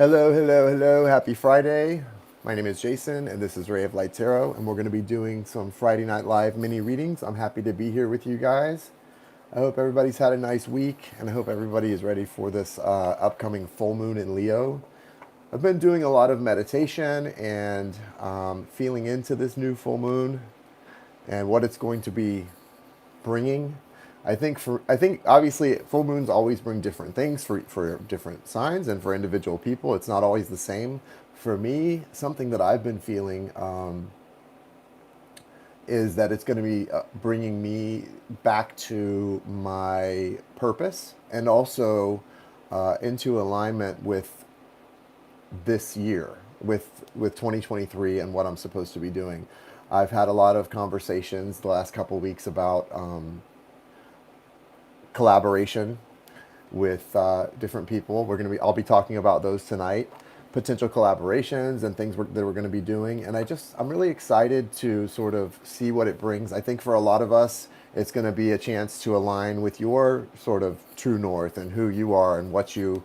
Hello, hello, hello. Happy Friday. My name is Jason, and this is Ray of Light Tarot, and we're going to be doing some Friday Night Live mini readings. I'm happy to be here with you guys. I hope everybody's had a nice week, and I hope everybody is ready for this upcoming full moon in Leo. I've been doing a lot of meditation and feeling into this new full moon and what it's going to be bringing. I think obviously full moons always bring different things for different signs and for individual people. It's not always the same. For me, something that I've been feeling is that it's going to be bringing me back to my purpose and also into alignment with this year, with 2023 and what I'm supposed to be doing. I've had a lot of conversations the last couple of weeks about collaboration with different people. I'll be talking about those tonight, potential collaborations and things that we're going to be doing. And I'm really excited to sort of see what it brings. I think for a lot of us, it's going to be a chance to align with your sort of true north and who you are and what you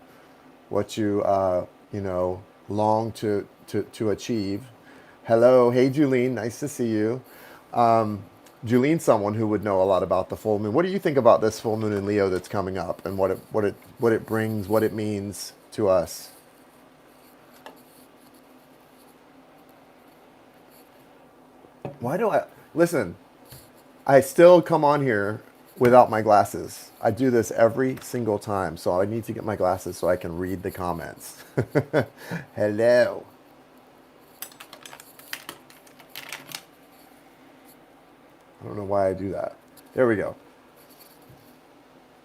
long to achieve. Hello, hey Julene, nice to see you. Julene's someone who would know a lot about the full moon. What do you think about this full moon in Leo that's coming up and what it brings, what it means to us? Why do I listen? I still come on here without my glasses. I do this every single time, so I need to get my glasses so I can read the comments. Hello. I don't know why I do that. There we go.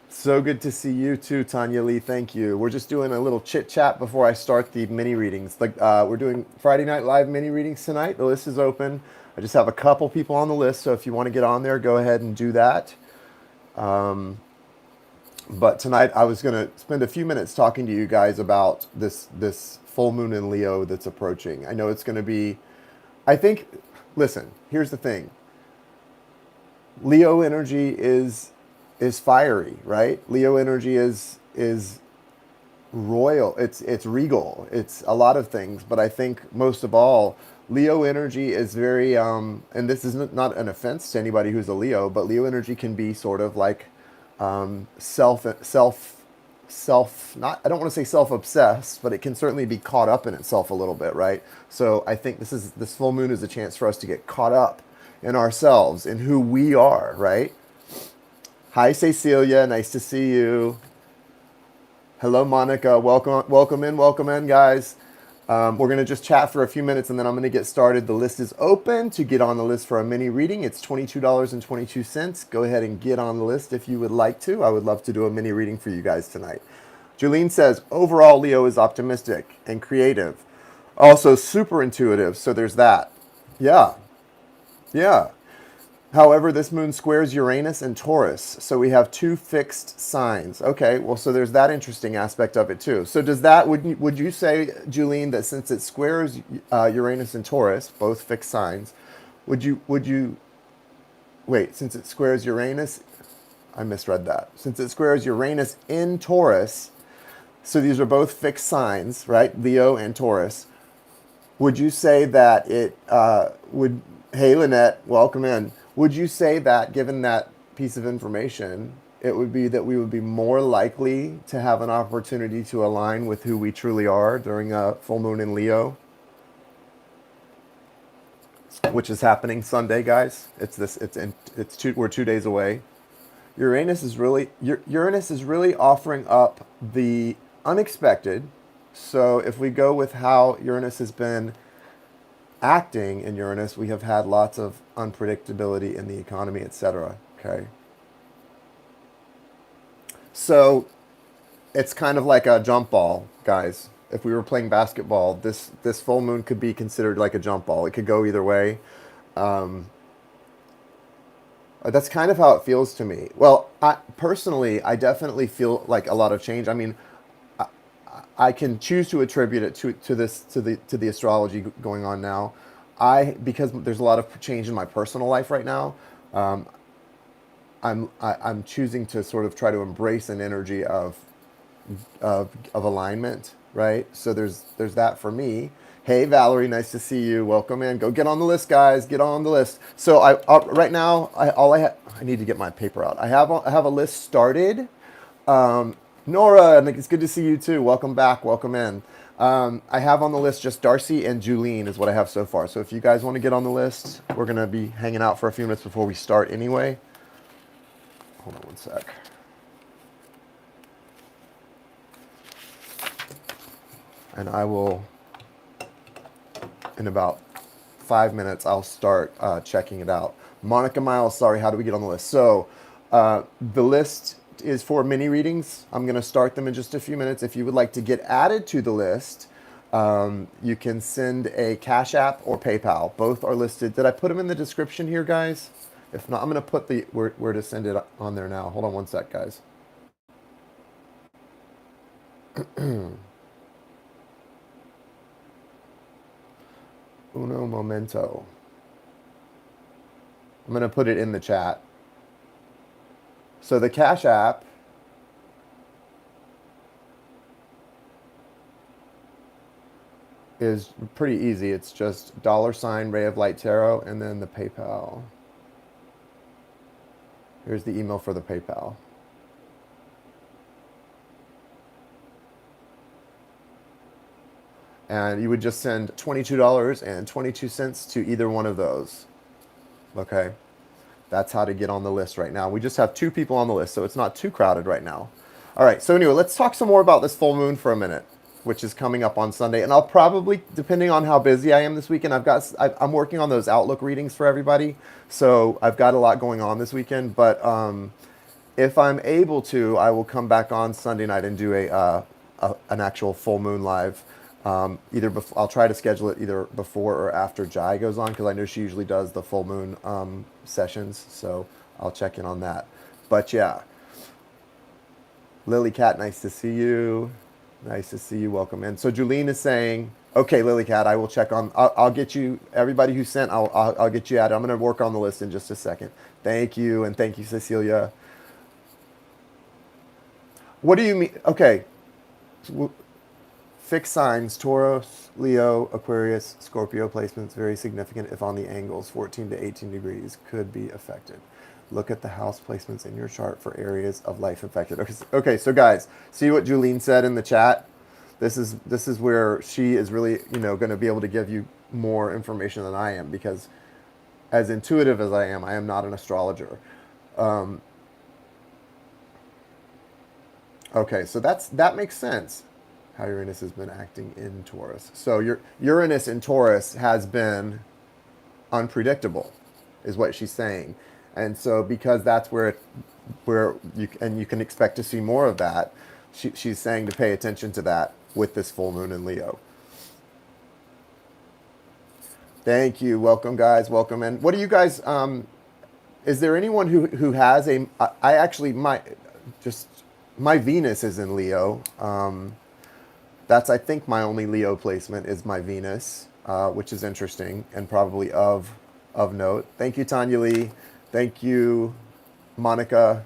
So good to see you too, Tanya Lee. Thank you. We're just doing a little chit chat before I start the mini readings. We're doing Friday Night Live mini readings tonight. The list is open. I just have a couple people on the list, so if you want to get on there, go ahead and do that. But tonight I was going to spend a few minutes talking to you guys about this full moon in Leo that's approaching. I know it's going to be. I think. Listen. Here's the thing. Leo energy is fiery, right? Leo energy is royal. It's regal. It's a lot of things, but I think most of all, Leo energy is very and this is not an offense to anybody who's a Leo, but Leo energy can be sort of like self not I don't want to say self-obsessed, but it can certainly be caught up in itself a little bit, right? So I think this full moon is a chance for us to get caught up in ourselves, in who we are, right? Hi, Cecilia. Nice to see you. Hello, Monica. Welcome in, guys. We're going to just chat for a few minutes and then I'm going to get started. The list is open to get on the list for a mini reading. It's $22.22. Go ahead and get on the list if you would like to. I would love to do a mini reading for you guys tonight. Julene says, overall, Leo is optimistic and creative. Also super intuitive. So there's that. Yeah. Yeah. However, this moon squares Uranus and Taurus, so we have two fixed signs. Okay, well, so there's that interesting aspect of it too. So does that would you say, Julene, that since it squares Uranus and Taurus, both fixed signs, would you wait? Since it squares Uranus, I misread that. Since it squares Uranus in Taurus, so these are both fixed signs, right? Leo and Taurus. Would you say that it would? Hey, Lynette, welcome in. Would you say that, given that piece of information, it would be that we would be more likely to have an opportunity to align with who we truly are during a full moon in Leo, which is happening Sunday, guys? We're 2 days away. Uranus is really offering up the unexpected. So if we go with how Uranus has been acting in Uranus, we have had lots of unpredictability in the economy, etc. Okay. So it's kind of like a jump ball, guys. If we were playing basketball, this full moon could be considered like a jump ball. It could go either way. That's kind of how it feels to me. Well, I definitely feel like a lot of change. I mean, I can choose to attribute it to the astrology going on now. Because there's a lot of change in my personal life right now. I'm choosing to sort of try to embrace an energy of alignment right? So there's that for me. Hey Valerie, nice to see you. Welcome in. Go get on the list, guys. Get on the list. So right now I need to get my paper out. I have a list started. Nora, and it's good to see you too. Welcome back. Welcome in. I have on the list just Darcy and Julene is what I have so far. So if you guys want to get on the list, we're gonna be hanging out for a few minutes before we start anyway. Hold on one sec. And I will, in about 5 minutes, I'll start checking it out. Monica Miles, sorry, how do we get on the list? So the list is for mini readings. I'm going to start them in just a few minutes. If you would like to get added to the list, you can send a Cash App or PayPal. Both are listed. Did I put them in the description here, guys? If not, I'm going to put the where to send it on there now. Hold on one sec, guys. Uno momento. I'm going to put it in the chat. So the Cash App is pretty easy. It's just $ Ray of Light Tarot and then the PayPal. Here's the email for the PayPal. And you would just send $22.22 to either one of those. Okay? That's how to get on the list right now. We just have 2 people on the list, so it's not too crowded right now. All right, so anyway, let's talk some more about this full moon for a minute, which is coming up on Sunday. And I'll probably, depending on how busy I am this weekend, I'm working on those Outlook readings for everybody. So I've got a lot going on this weekend. But if I'm able to, I will come back on Sunday night and do an actual full moon live. I'll try to schedule it either before or after Jai goes on, because I know she usually does the full moon sessions. So I'll check in on that. But yeah, Lily Cat, nice to see you. Nice to see you. Welcome in. So Julene is saying, okay, Lily Cat, I will check on. I'll get you everybody who sent. I'll get you added. I'm going to work on the list in just a second. Thank you, and thank you, Cecilia. What do you mean? Okay. Fixed signs, Taurus, Leo, Aquarius, Scorpio placements, very significant if on the angles, 14 to 18 degrees, could be affected. Look at the house placements in your chart for areas of life affected. Okay, so guys, see what Julene said in the chat? This is where she is really, going to be able to give you more information than I am, because as intuitive as I am not an astrologer. Okay, so that makes sense. How Uranus has been acting in Taurus. So your Uranus in Taurus has been unpredictable, is what she's saying. And so because that's where you can expect to see more of that, she's saying to pay attention to that with this full moon in Leo. Thank you. Welcome, guys. Welcome in. What do you guys? Is there anyone who has a? I actually my Venus is in Leo. That's, I think, my only Leo placement is my Venus, which is interesting and probably of note. Thank you, Tanya Lee. Thank you, Monica.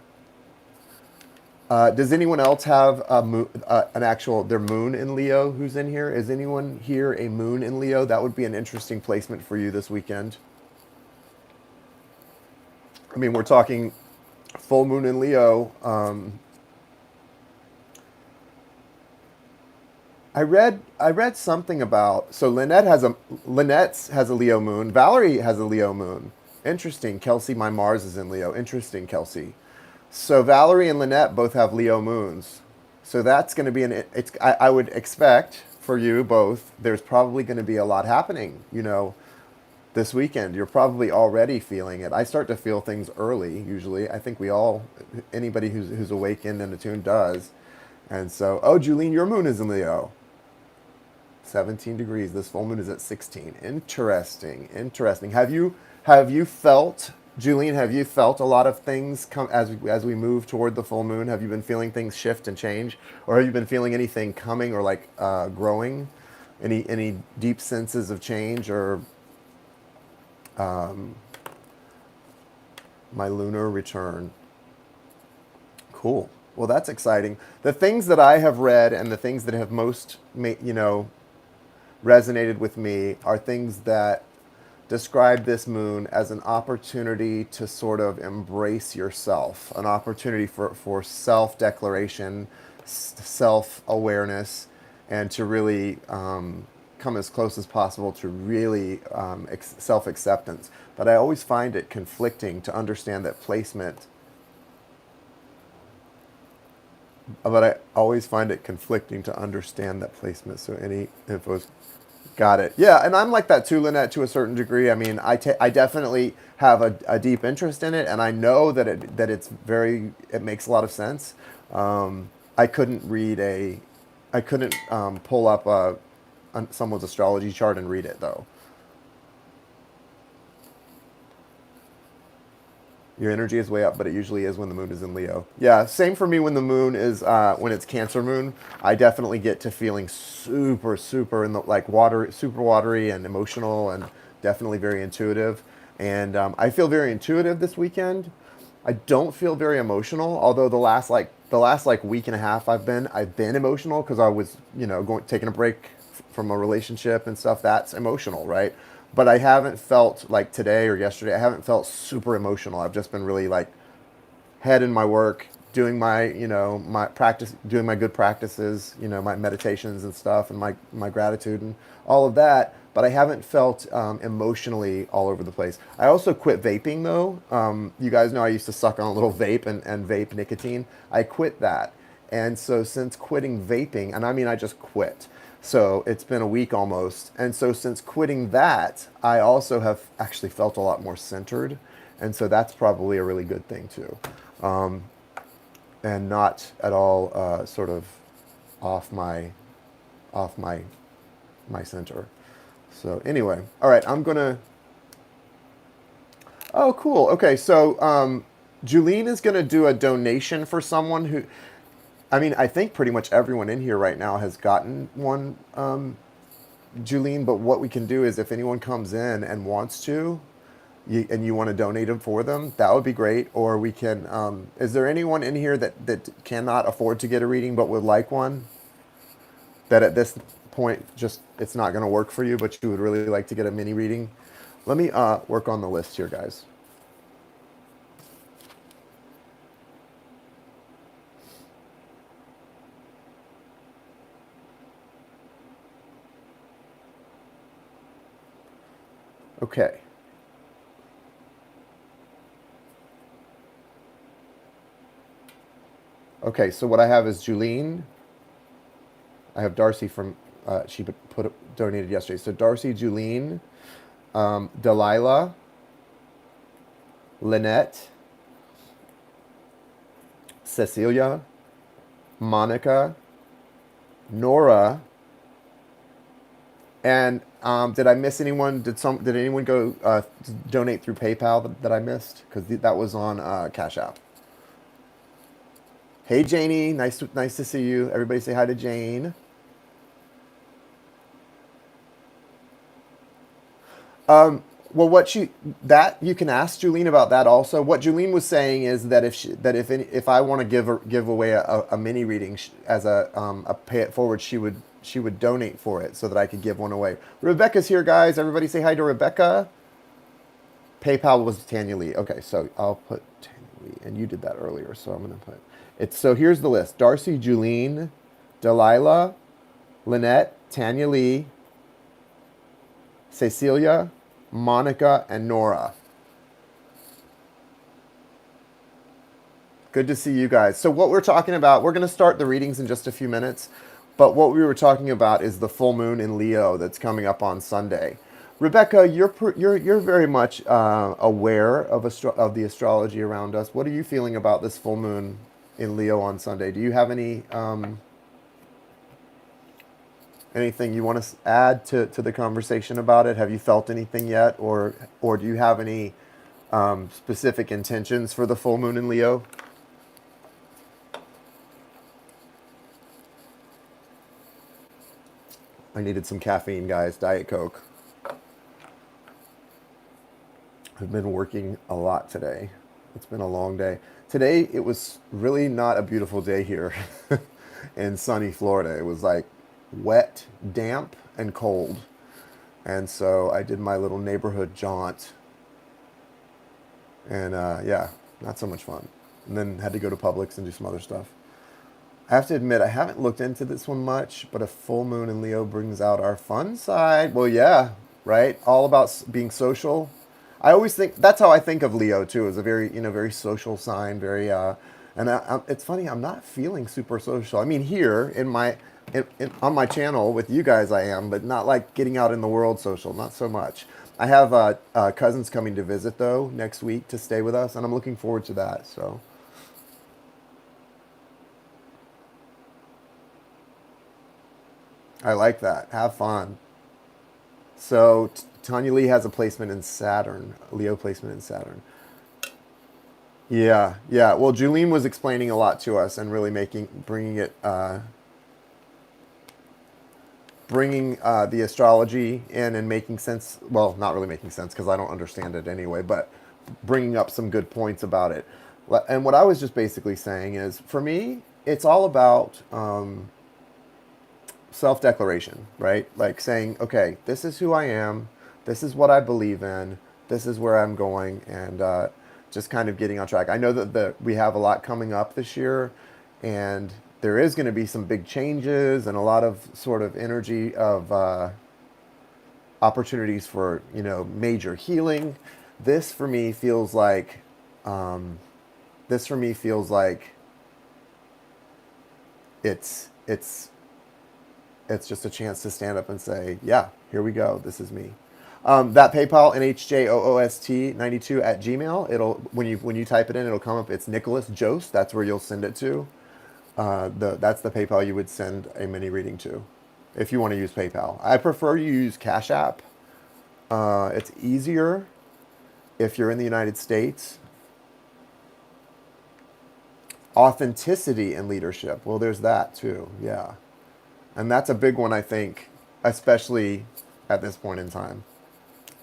Does anyone else have their moon in Leo who's in here? Is anyone here a moon in Leo? That would be an interesting placement for you this weekend. I mean, we're talking full moon in Leo. I read something about, so Lynette has a Leo moon. Valerie has a Leo moon. Interesting. Kelsey, my Mars is in Leo. Interesting, Kelsey. So Valerie and Lynette both have Leo moons. So that's going to be I would expect for you both, there's probably going to be a lot happening, this weekend. You're probably already feeling it. I start to feel things early, usually. I think anybody who's awakened and attuned does. And so, Julene, your moon is in Leo. 17 degrees. This full moon is at 16. Interesting. Have you felt, Julene, have you felt a lot of things come as we move toward the full moon? Have you been feeling things shift and change? Or have you been feeling anything coming or growing? Any deep senses of change or my lunar return? Cool. Well, that's exciting. The things that I have read and the things that have most, resonated with me are things that describe this moon as an opportunity to sort of embrace yourself, an opportunity for self declaration, self awareness, and to really come as close as possible to really self acceptance. But I always find it conflicting to understand that placement. But I always find it conflicting to understand that placement. So any info. Got it. Yeah, and I'm like that too, Lynette, to a certain degree. I mean, I definitely have a deep interest in it, and I know that it makes a lot of sense. I couldn't read I couldn't pull up someone's astrology chart and read it though. Your energy is way up, but it usually is when the moon is in Leo. Yeah, same for me when the moon is when it's Cancer moon. I definitely get to feeling super, super in the like water, super watery and emotional, and definitely very intuitive. And I feel very intuitive this weekend. I don't feel very emotional, although the last week and a half I've been emotional because I was going taking a break from a relationship and stuff. That's emotional, right? But I haven't felt like today or yesterday. I haven't felt super emotional. I've just been really like head in my work, doing my practice, doing my good practices, my meditations and stuff, and my gratitude and all of that. But I haven't felt emotionally all over the place. I also quit vaping though. You guys know I used to suck on a little vape and vape nicotine. I quit that, and so since quitting vaping, and I mean I just quit. So it's been a week almost. And so since quitting that, I also have actually felt a lot more centered. And so that's probably a really good thing too. And not at all sort of off my center. So anyway, all right, I'm gonna. Oh, cool. Okay, so Julene is gonna do a donation for someone who. I mean, I think pretty much everyone in here right now has gotten one, Julene. But what we can do is, if anyone comes in and wants to, and you want to donate them for them, that would be great. Or we can. Is there anyone in here that cannot afford to get a reading but would like one? That at this point just it's not going to work for you, but you would really like to get a mini reading. Let me work on the list here, guys. Okay. Okay, so what I have is Julene. I have Darcy from she donated yesterday. So Darcy, Julene, Delilah, Lynette, Cecilia, Monica, Nora, and did I miss anyone? Did anyone go donate through PayPal that I missed? Because that was on Cash App. Hey Janie, nice to see you. Everybody say hi to Jane. Well, that you can ask Julene about that also. What Julene was saying is that if I want to give away a mini reading as a pay it forward, she would donate for it so that I could give one away. Rebecca's here, guys. Everybody say hi to Rebecca. PayPal was Tanya Lee. Okay, so I'll put Tanya Lee, and you did that earlier, so I'm gonna put it. So here's the list: Darcy, Julene, Delilah, Lynette, Tanya Lee, Cecilia, Monica, and Nora. Good to see you guys. So what we're talking about, we're going to start the readings in just a few minutes, but what we were talking about is the full moon in Leo that's coming up on Sunday. Rebecca, you're very much aware of the astrology around us. What are you feeling about this full moon in Leo on Sunday? Do you have anything you want to add to the conversation about it? Have you felt anything yet, or do you have any specific intentions for the full moon in Leo? I needed some caffeine, guys. Diet Coke. I've been working a lot today. It's been a long day. Today, it was really not a beautiful day here in sunny Florida. It was like wet, damp, and cold. And so I did my little neighborhood jaunt. And yeah, not so much fun. And then had to go to Publix and do some other stuff. I have to admit, I haven't looked into this one much, but a full moon in Leo brings out our fun side. Well, yeah, right? All about being social. I always think that's how I think of Leo too, as a very, very social sign, very and it's funny, I'm not feeling super social. I mean, here on my channel with you guys I am, but not like getting out in the world social, not so much. I have cousins coming to visit though next week to stay with us, and I'm looking forward to that. So I like that. Have fun. So Tanya Lee has a placement in Saturn, a Leo placement in Saturn. Yeah, yeah. Well, Julene was explaining a lot to us and really bringing the astrology in and making sense. Well, not really making sense because I don't understand it anyway, but bringing up some good points about it. And what I was just basically saying is, for me, it's all about self-declaration, right? Like saying, okay, this is who I am, this is what I believe in, this is where I'm going, and just kind of getting on track. I know that we have a lot coming up this year, and there is going to be some big changes and a lot of sort of energy of opportunities for major healing. This for me feels like um, this for me feels like it's it's just a chance to stand up and say, yeah, here we go. This is me. That PayPal, NHJOOST92 at Gmail. It'll when you type it in, it'll come up. It's Nicholas Jost. That's where you'll send it to. That's the PayPal you would send a mini reading to, if you want to use PayPal. I prefer you use Cash App. It's easier if you're in the United States. Authenticity in leadership. Well, there's that too. Yeah. And that's a big one, I think, especially at this point in time.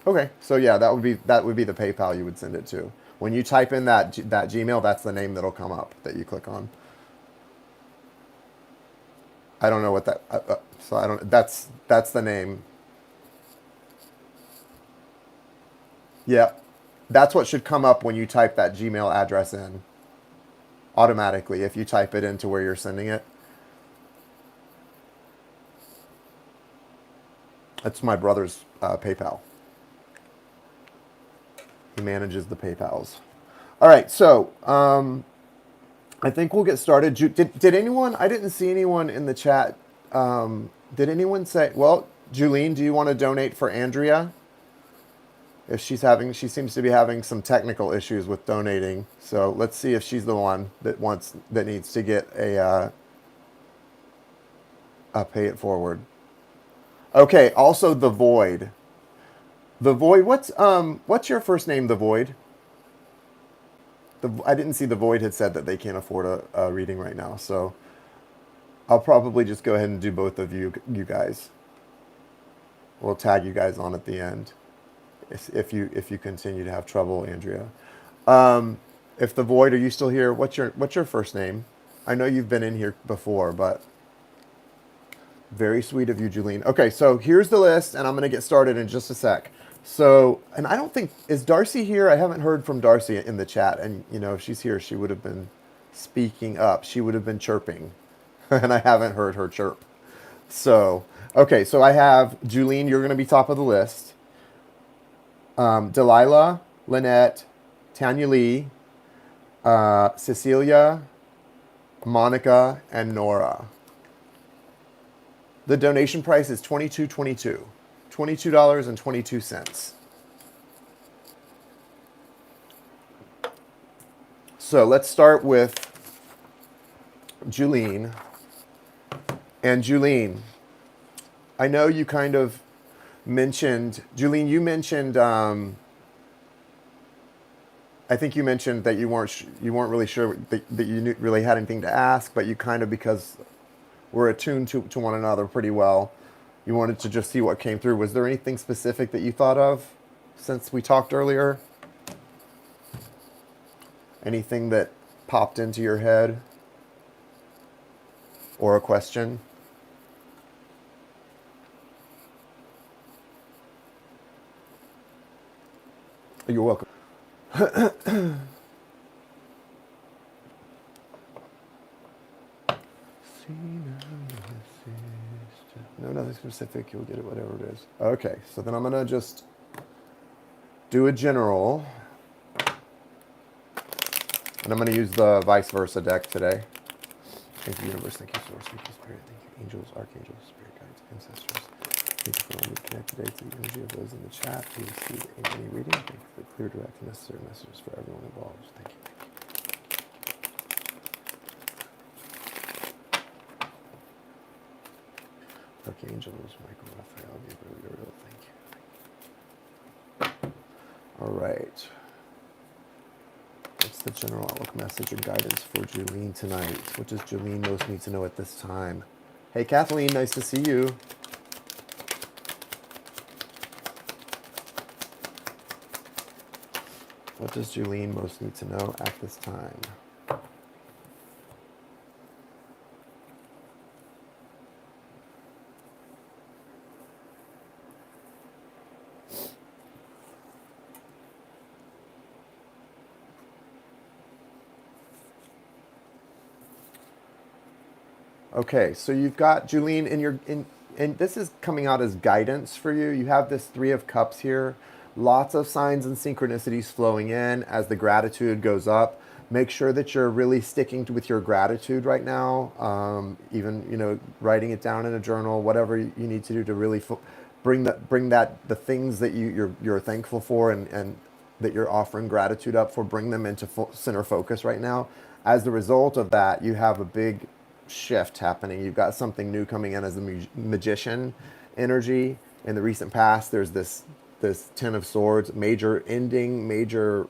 Okay, so yeah, that would be the PayPal you would send it to. When you type in that Gmail, that's the name that'll come up that you click on. I don't know what that. So I don't. That's the name. Yeah, that's what should come up when you type that Gmail address in automatically. If you type it into where you're sending it, that's my brother's PayPal. He manages the PayPals. All right, so I think we'll get started. Did anyone? I didn't see anyone in the chat. Did anyone say? Well, Julene, do you want to donate for Andrea? If she seems to be having some technical issues with donating. So let's see if she's the one that needs to get a pay it forward. Okay. Also, the Void. The Void. What's your first name? The Void. I didn't see the Void had said that they can't afford a reading right now, so I'll probably just go ahead and do both of you guys. We'll tag you guys on at the end if you continue to have trouble, Andrea. If the Void, are you still here? What's your first name? I know you've been in here before, but very sweet of you, Julene. Okay, so here's the list, and I'm going to get started in just a sec. So, and I don't think, is Darcy here? I haven't heard from Darcy in the chat. And, if she's here, she would have been speaking up. She would have been chirping. And I haven't heard her chirp. So, okay, so I have Julene, you're going to be top of the list. Delilah, Lynette, Tanya Lee, Cecilia, Monica, and Nora. The donation price is $22.22. $22.22. So let's start with Julene. And Julene, I know you kind of mentioned, Julene, you mentioned, I think you mentioned that you weren't really sure that you really had anything to ask, but you kind of, because we're attuned to one another pretty well, you wanted to just see what came through. Was there anything specific that you thought of since we talked earlier? Anything that popped into your head or a question? You're welcome. No, nothing specific. You'll get it, whatever it is. Okay, so then I'm going to just do a general. And I'm going to use the vice versa deck today. Thank you, universe. Thank you, source. Thank you, spirit. Thank you, angels, archangels, spirit guides, ancestors. Thank you for letting me connect today to the energy of those in the chat. Please receive any reading. Thank you for the clear, direct, and necessary messages for everyone involved. Thank you. Archangels, Michael, Raphael, Gabriel, thank you. All right. What's the general outlook message and guidance for Julene tonight? What does Julene most need to know at this time? Hey, Kathleen, nice to see you. What does Julene most need to know at this time? Okay, so you've got Julene and this is coming out as guidance for you. You have this Three of Cups here. Lots of signs and synchronicities flowing in as the gratitude goes up. Make sure that you're really sticking with your gratitude right now. Even, writing it down in a journal, whatever you need to do to really bring the things that you're thankful for and that you're offering gratitude up for, bring them into center focus right now. As the result of that, you have a big shift happening. You've got something new coming in as the magician energy. In the recent past, there's this Ten of Swords, major ending, major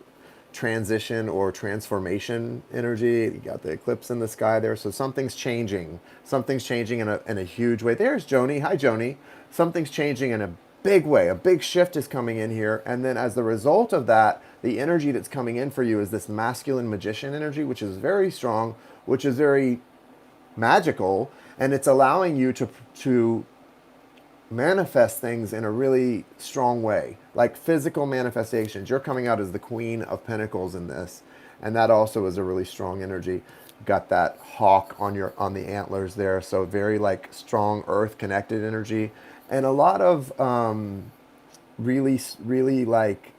transition or transformation energy. You got the eclipse in the sky there. So something's changing. Something's changing in a huge way. There's Joni. Hi, Joni. Something's changing in a big way. A big shift is coming in here. And then as the result of that, the energy that's coming in for you is this masculine magician energy, which is very strong, which is very magical, and it's allowing you to manifest things in a really strong way, like physical manifestations. You're coming out as the Queen of Pentacles in this, and that also is a really strong energy. Got that hawk on the antlers there, so very like strong earth connected energy, and a lot of really like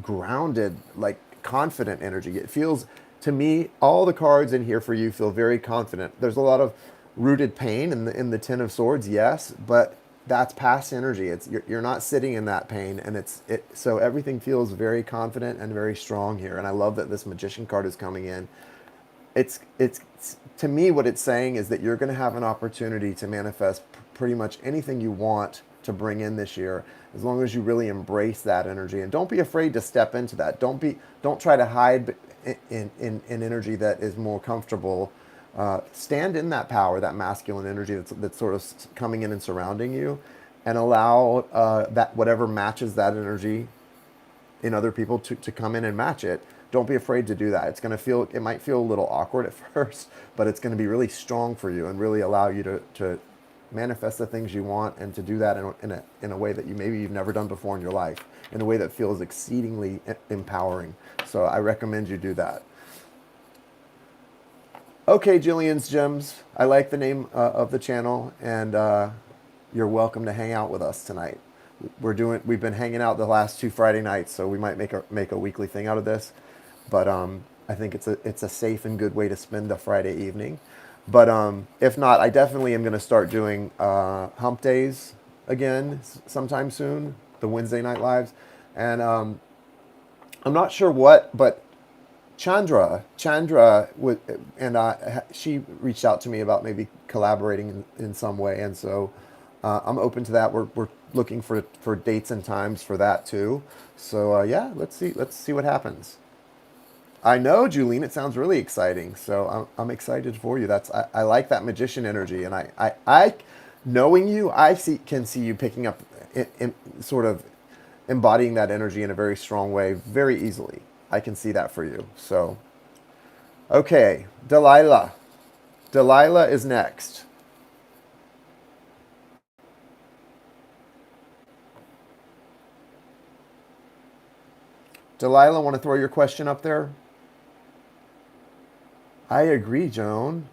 grounded, like confident energy. It feels to me, all the cards in here for you feel very confident. There's a lot of rooted pain in the Ten of Swords, yes, but that's past energy. You're not sitting in that pain, and so everything feels very confident and very strong here. And I love that this Magician card is coming in. It's to me, what it's saying is that you're going to have an opportunity to manifest pretty much anything you want to bring in this year, as long as you really embrace that energy, and don't be afraid to step into that. Don't try to hide in energy that is more comfortable. Stand in that power, that masculine energy that's sort of coming in and surrounding you, and allow that whatever matches that energy in other people to come in and match it. Don't be afraid to do that. It might feel a little awkward at first, but it's going to be really strong for you and really allow you to manifest the things you want, and to do that in a way that you've never done before in your life, in a way that feels exceedingly empowering. So I recommend you do that. Okay, Jillian's Gems. I like the name of the channel, and you're welcome to hang out with us tonight. We've been hanging out the last 2 Friday nights, so we might make a weekly thing out of this. But I think it's a safe and good way to spend a Friday evening. But if not, I definitely am going to start doing hump days again sometime soon, the Wednesday night lives. And I'm not sure what, but Chandra, she reached out to me about maybe collaborating in some way. And so I'm open to that. We're looking for dates and times for that too. So yeah, let's see what happens. I know, Julene, it sounds really exciting. So I'm excited for you. I like that magician energy, and I knowing you, can see you picking up, sort of embodying that energy in a very strong way, very easily. I can see that for you. So, okay, Delilah. Delilah is next. Delilah, want to throw your question up there? I agree, Joan.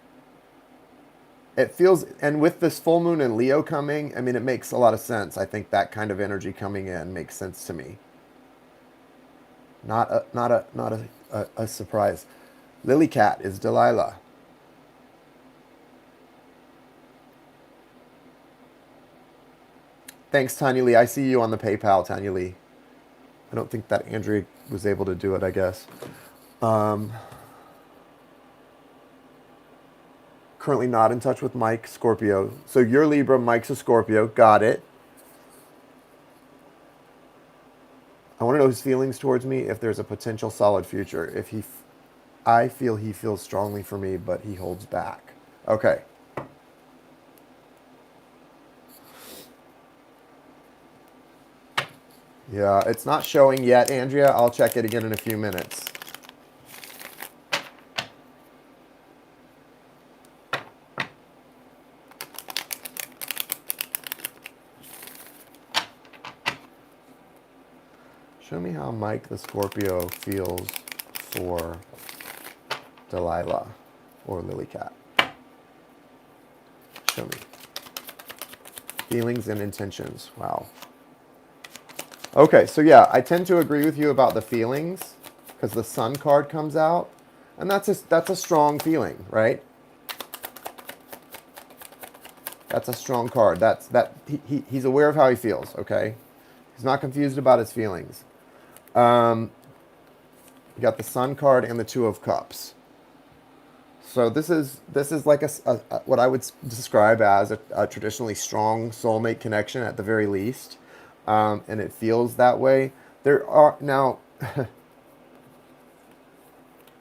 It feels, and with this full moon in Leo coming, I mean, it makes a lot of sense. I think that kind of energy coming in makes sense to me. Not a surprise. Lily Cat is Delilah. Thanks, Tanya Lee. I see you on the PayPal, Tanya Lee. I don't think that Andrea was able to do it, I guess. Um, Currently not in touch with Mike, Scorpio. So you're Libra, Mike's a Scorpio. Got it. I want to know his feelings towards me, if there's a potential solid future. I feel he feels strongly for me, but he holds back. Okay. Yeah, it's not showing yet, Andrea. I'll check it again in a few minutes. Show me how Mike the Scorpio feels for Delilah or Lily Cat. Show me. Feelings and intentions. Wow. Okay, so yeah, I tend to agree with you about the feelings because the Sun card comes out, and that's a strong feeling, right? That's a strong card. He's aware of how he feels. Okay, he's not confused about his feelings. You got the Sun card and the Two of Cups. So this is like what I would describe as a traditionally strong soulmate connection at the very least, and it feels that way. There are now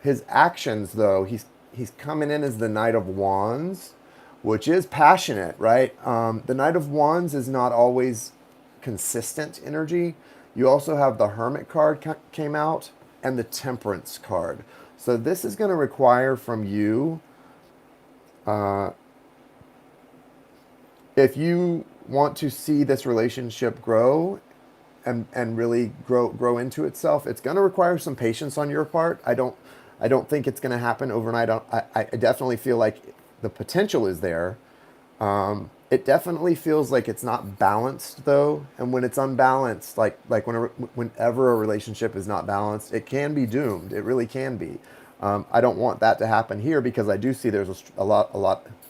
his actions though. He's coming in as the Knight of Wands, which is passionate, right? The Knight of Wands is not always consistent energy. You also have the Hermit card came out and the Temperance card. So this is going to require from you, if you want to see this relationship grow and really grow into itself, it's going to require some patience on your part. I don't think it's going to happen overnight. I definitely feel like the potential is there. It definitely feels like it's not balanced though, and when it's unbalanced, whenever a relationship is not balanced, it can be doomed. It really can be. I don't want that to happen here because I do see there's a lot,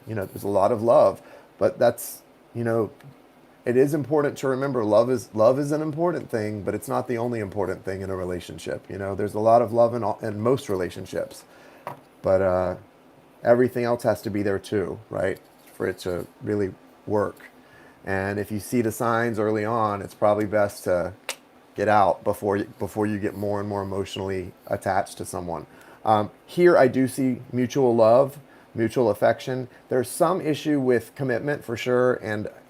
there's a lot of love, but that's, it is important to remember love is an important thing, but it's not the only important thing in a relationship. There's a lot of love in most relationships, but everything else has to be there too, right? For it to really work. And if you see the signs early on, it's probably best to get out before you get more and more emotionally attached to someone. Here I do see mutual love, mutual affection. There's some issue with commitment for sure,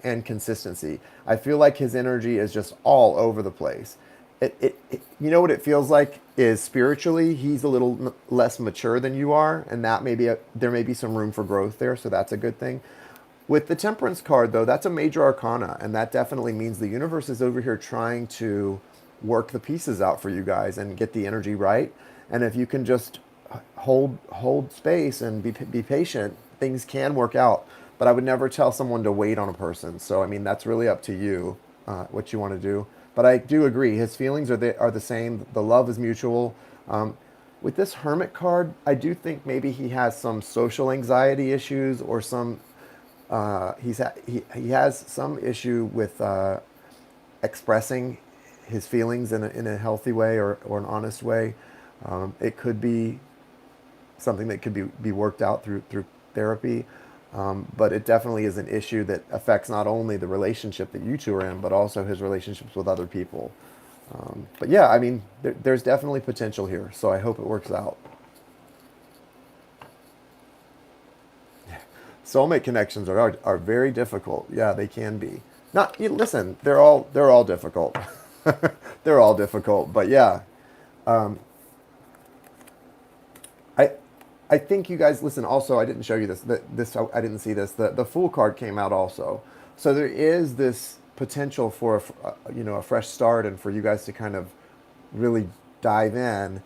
and consistency. I feel like his energy is just all over the place. You know what it feels like is spiritually he's a little less mature than you are, and that there may be some room for growth there, so that's a good thing. With the Temperance card though, that's a major arcana, and that definitely means the universe is over here trying to work the pieces out for you guys and get the energy right. And if you can just hold space and be patient, things can work out. But I would never tell someone to wait on a person. So I mean, that's really up to you, what you want to do. But I do agree, his feelings are the same. The love is mutual. With this Hermit card, I do think maybe he has some social anxiety issues, or some he has some issue with expressing his feelings in a healthy way, or an honest way. It could be something that could be worked out through therapy. But it definitely is an issue that affects not only the relationship that you two are in, but also his relationships with other people. But yeah, I mean, there's definitely potential here, so I hope it works out. Soulmate connections are very difficult. Yeah, they can be. Not listen, they're all difficult. They're all difficult, but yeah, I think you guys listen. Also, I didn't show you this. This I didn't see this. The Fool card came out also, so there is this potential for a fresh start and for you guys to kind of really dive in.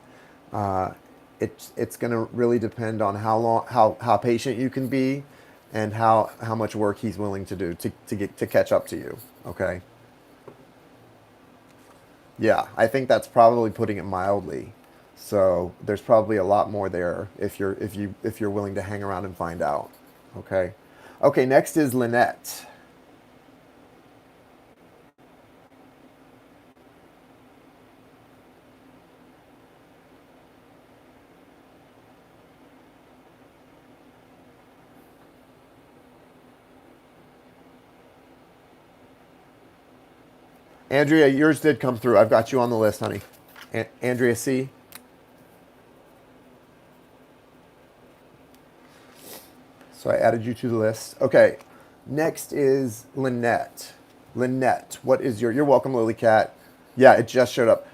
Uh, it's going to really depend on how patient you can be, and how much work he's willing to do to catch up to you. Okay. Yeah, I think that's probably putting it mildly. So there's probably a lot more there if you're willing to hang around and find out. Okay. Okay, next is Lynette. Andrea, yours did come through. I've got you on the list, honey. Andrea C. So I added you to the list. Okay. Next is Lynette. Lynette, what is you're welcome, Lily Cat. Yeah, it just showed up.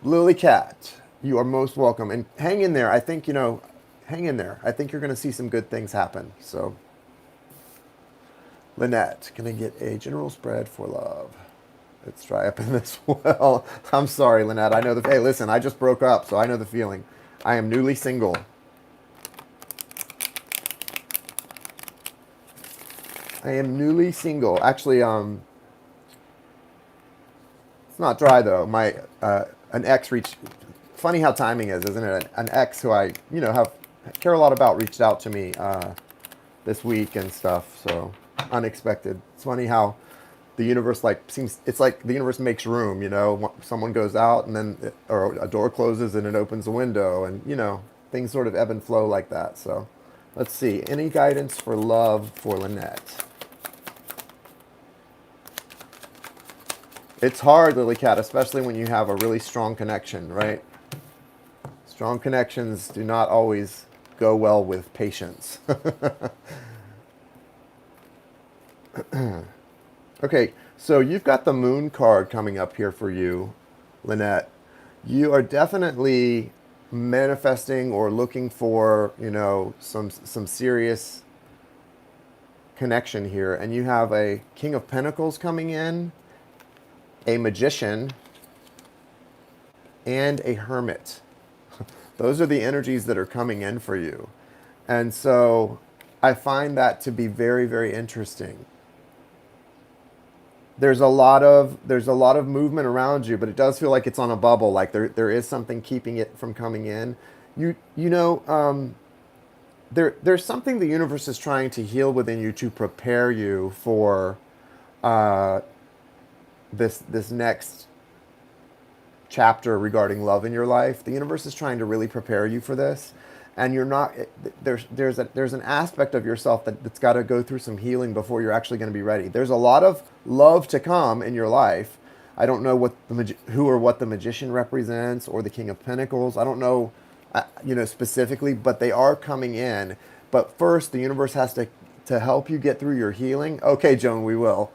Lily Cat, you are most welcome. And hang in there. I think, hang in there. I think you're going to see some good things happen. So, Lynette, can I get a general spread for love? Let's try up in this well. I'm sorry, Lynette. I know the. Hey, listen, I just broke up, so I know the feeling. I am newly single. I am newly single. Actually, it's not dry though. My an ex reached. Funny how timing is, isn't it? An ex who I have care a lot about reached out to me this week and stuff. So unexpected. It's funny how the universe seems. It's like the universe makes room. Someone goes out and then or a door closes and it opens a window, and things sort of ebb and flow like that. So let's see. Any guidance for love for Lynette? It's hard, Lily Cat, especially when you have a really strong connection, right? Strong connections do not always go well with patience. Okay, so you've got the Moon card coming up here for you, Lynette. You are definitely manifesting or looking for, some serious connection here. And you have a King of Pentacles coming in, a Magician, and a Hermit. Those are the energies that are coming in for you. And so I find that to be very, very interesting. There's a lot of movement around you, but it does feel like it's on a bubble, like there is something keeping it from coming in. You you know there's something the universe is trying to heal within you to prepare you for uh, this next chapter regarding love in your life. The universe is trying to really prepare you for this, and you're not. There's an aspect of yourself that's got to go through some healing before you're actually going to be ready. There's a lot of love to come in your life. I don't know who or what the Magician represents or the King of Pentacles. I don't know, specifically, but they are coming in. But first, the universe has to help you get through your healing. Okay, Joan, we will.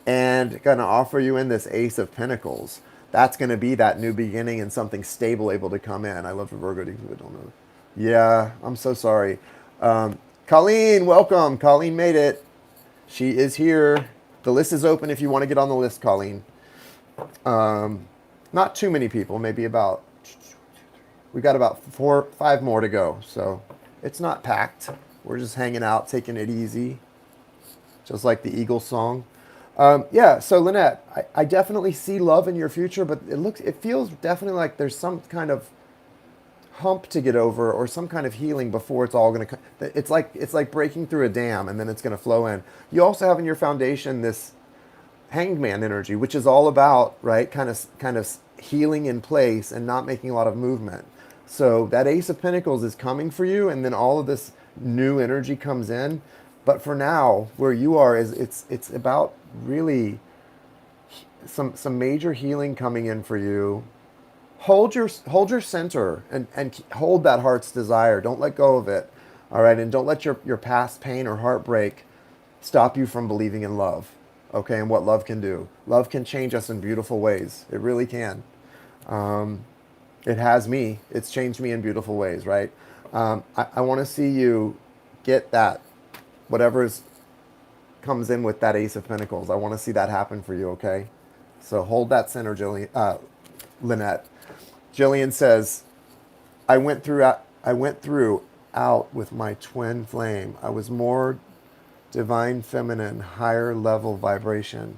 And going to offer you in this Ace of Pentacles. That's going to be that new beginning and something stable able to come in. I love Virgo. I don't know. Yeah, I'm so sorry. Colleen, welcome. Colleen made it. She is here. The list is open if you want to get on the list, Colleen. Not too many people, maybe we got about 5 more to go. So it's not packed. We're just hanging out, taking it easy, just like the Eagles song. Yeah, so Lynette, I definitely see love in your future, but it feels definitely like there's some kind of hump to get over or some kind of healing before it's all going to. It's like breaking through a dam and then it's going to flow in. You also have in your foundation this Hanged Man energy, which is all about right kind of healing in place and not making a lot of movement. So that Ace of Pentacles is coming for you, and then all of this new energy comes in. But for now, where you are is it's about really some major healing coming in for you. Hold your center and hold that heart's desire. Don't let go of it. All right, and don't let your past pain or heartbreak stop you from believing in love. Okay, and what love can do. Love can change us in beautiful ways. It really can. It has me. It's changed me in beautiful ways, right? I want to see you get that, whatever comes in with that Ace of Pentacles. I want to see that happen for you, okay? So hold that center, Lynette. Jillian says, I went through out with my twin flame. I was more divine feminine, higher level vibration.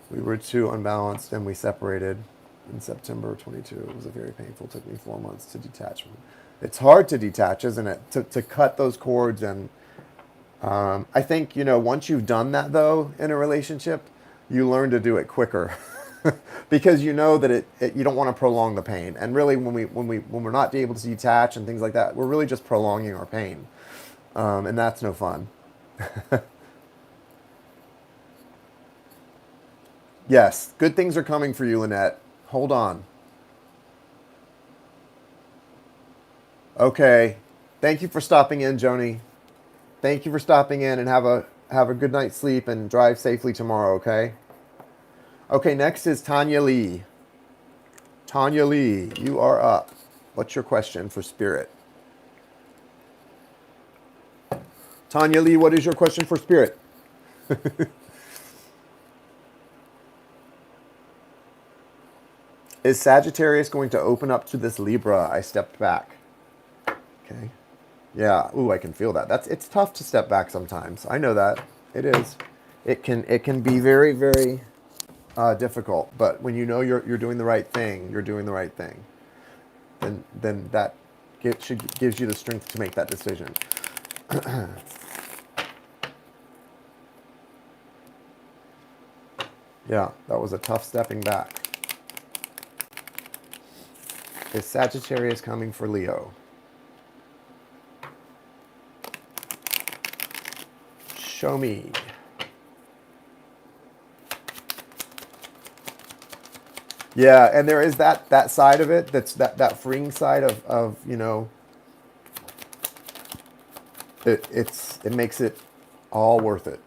We were too unbalanced and we separated in September 22. It was a very painful. It took me 4 months to detach from. It's hard to detach, isn't it? To cut those cords. And I think, once you've done that though in a relationship, you learn to do it quicker. Because you know that you don't want to prolong the pain. And really when we're not able to detach and things like that, we're really just prolonging our pain. And that's no fun. Yes, good things are coming for you, Lynette. Hold on. Okay. Thank you for stopping in, Joni. Thank you for stopping in, and have a good night's sleep and drive safely tomorrow, okay? Okay, next is Tanya Lee. Tanya Lee, you are up. What's your question for Spirit? Tanya Lee, what is your question for Spirit? Is Sagittarius going to open up to this Libra? I stepped back. Okay. Yeah. Ooh, I can feel that. It's tough to step back sometimes. I know that. It is. It can be very, very difficult. But when you know you're doing the right thing, you're doing the right thing. Then that gives you the strength to make that decision. Yeah, that was a tough stepping back. Is Sagittarius coming for Leo? Show me. Yeah, and there is that side of it, that's that freeing side of it makes it all worth it.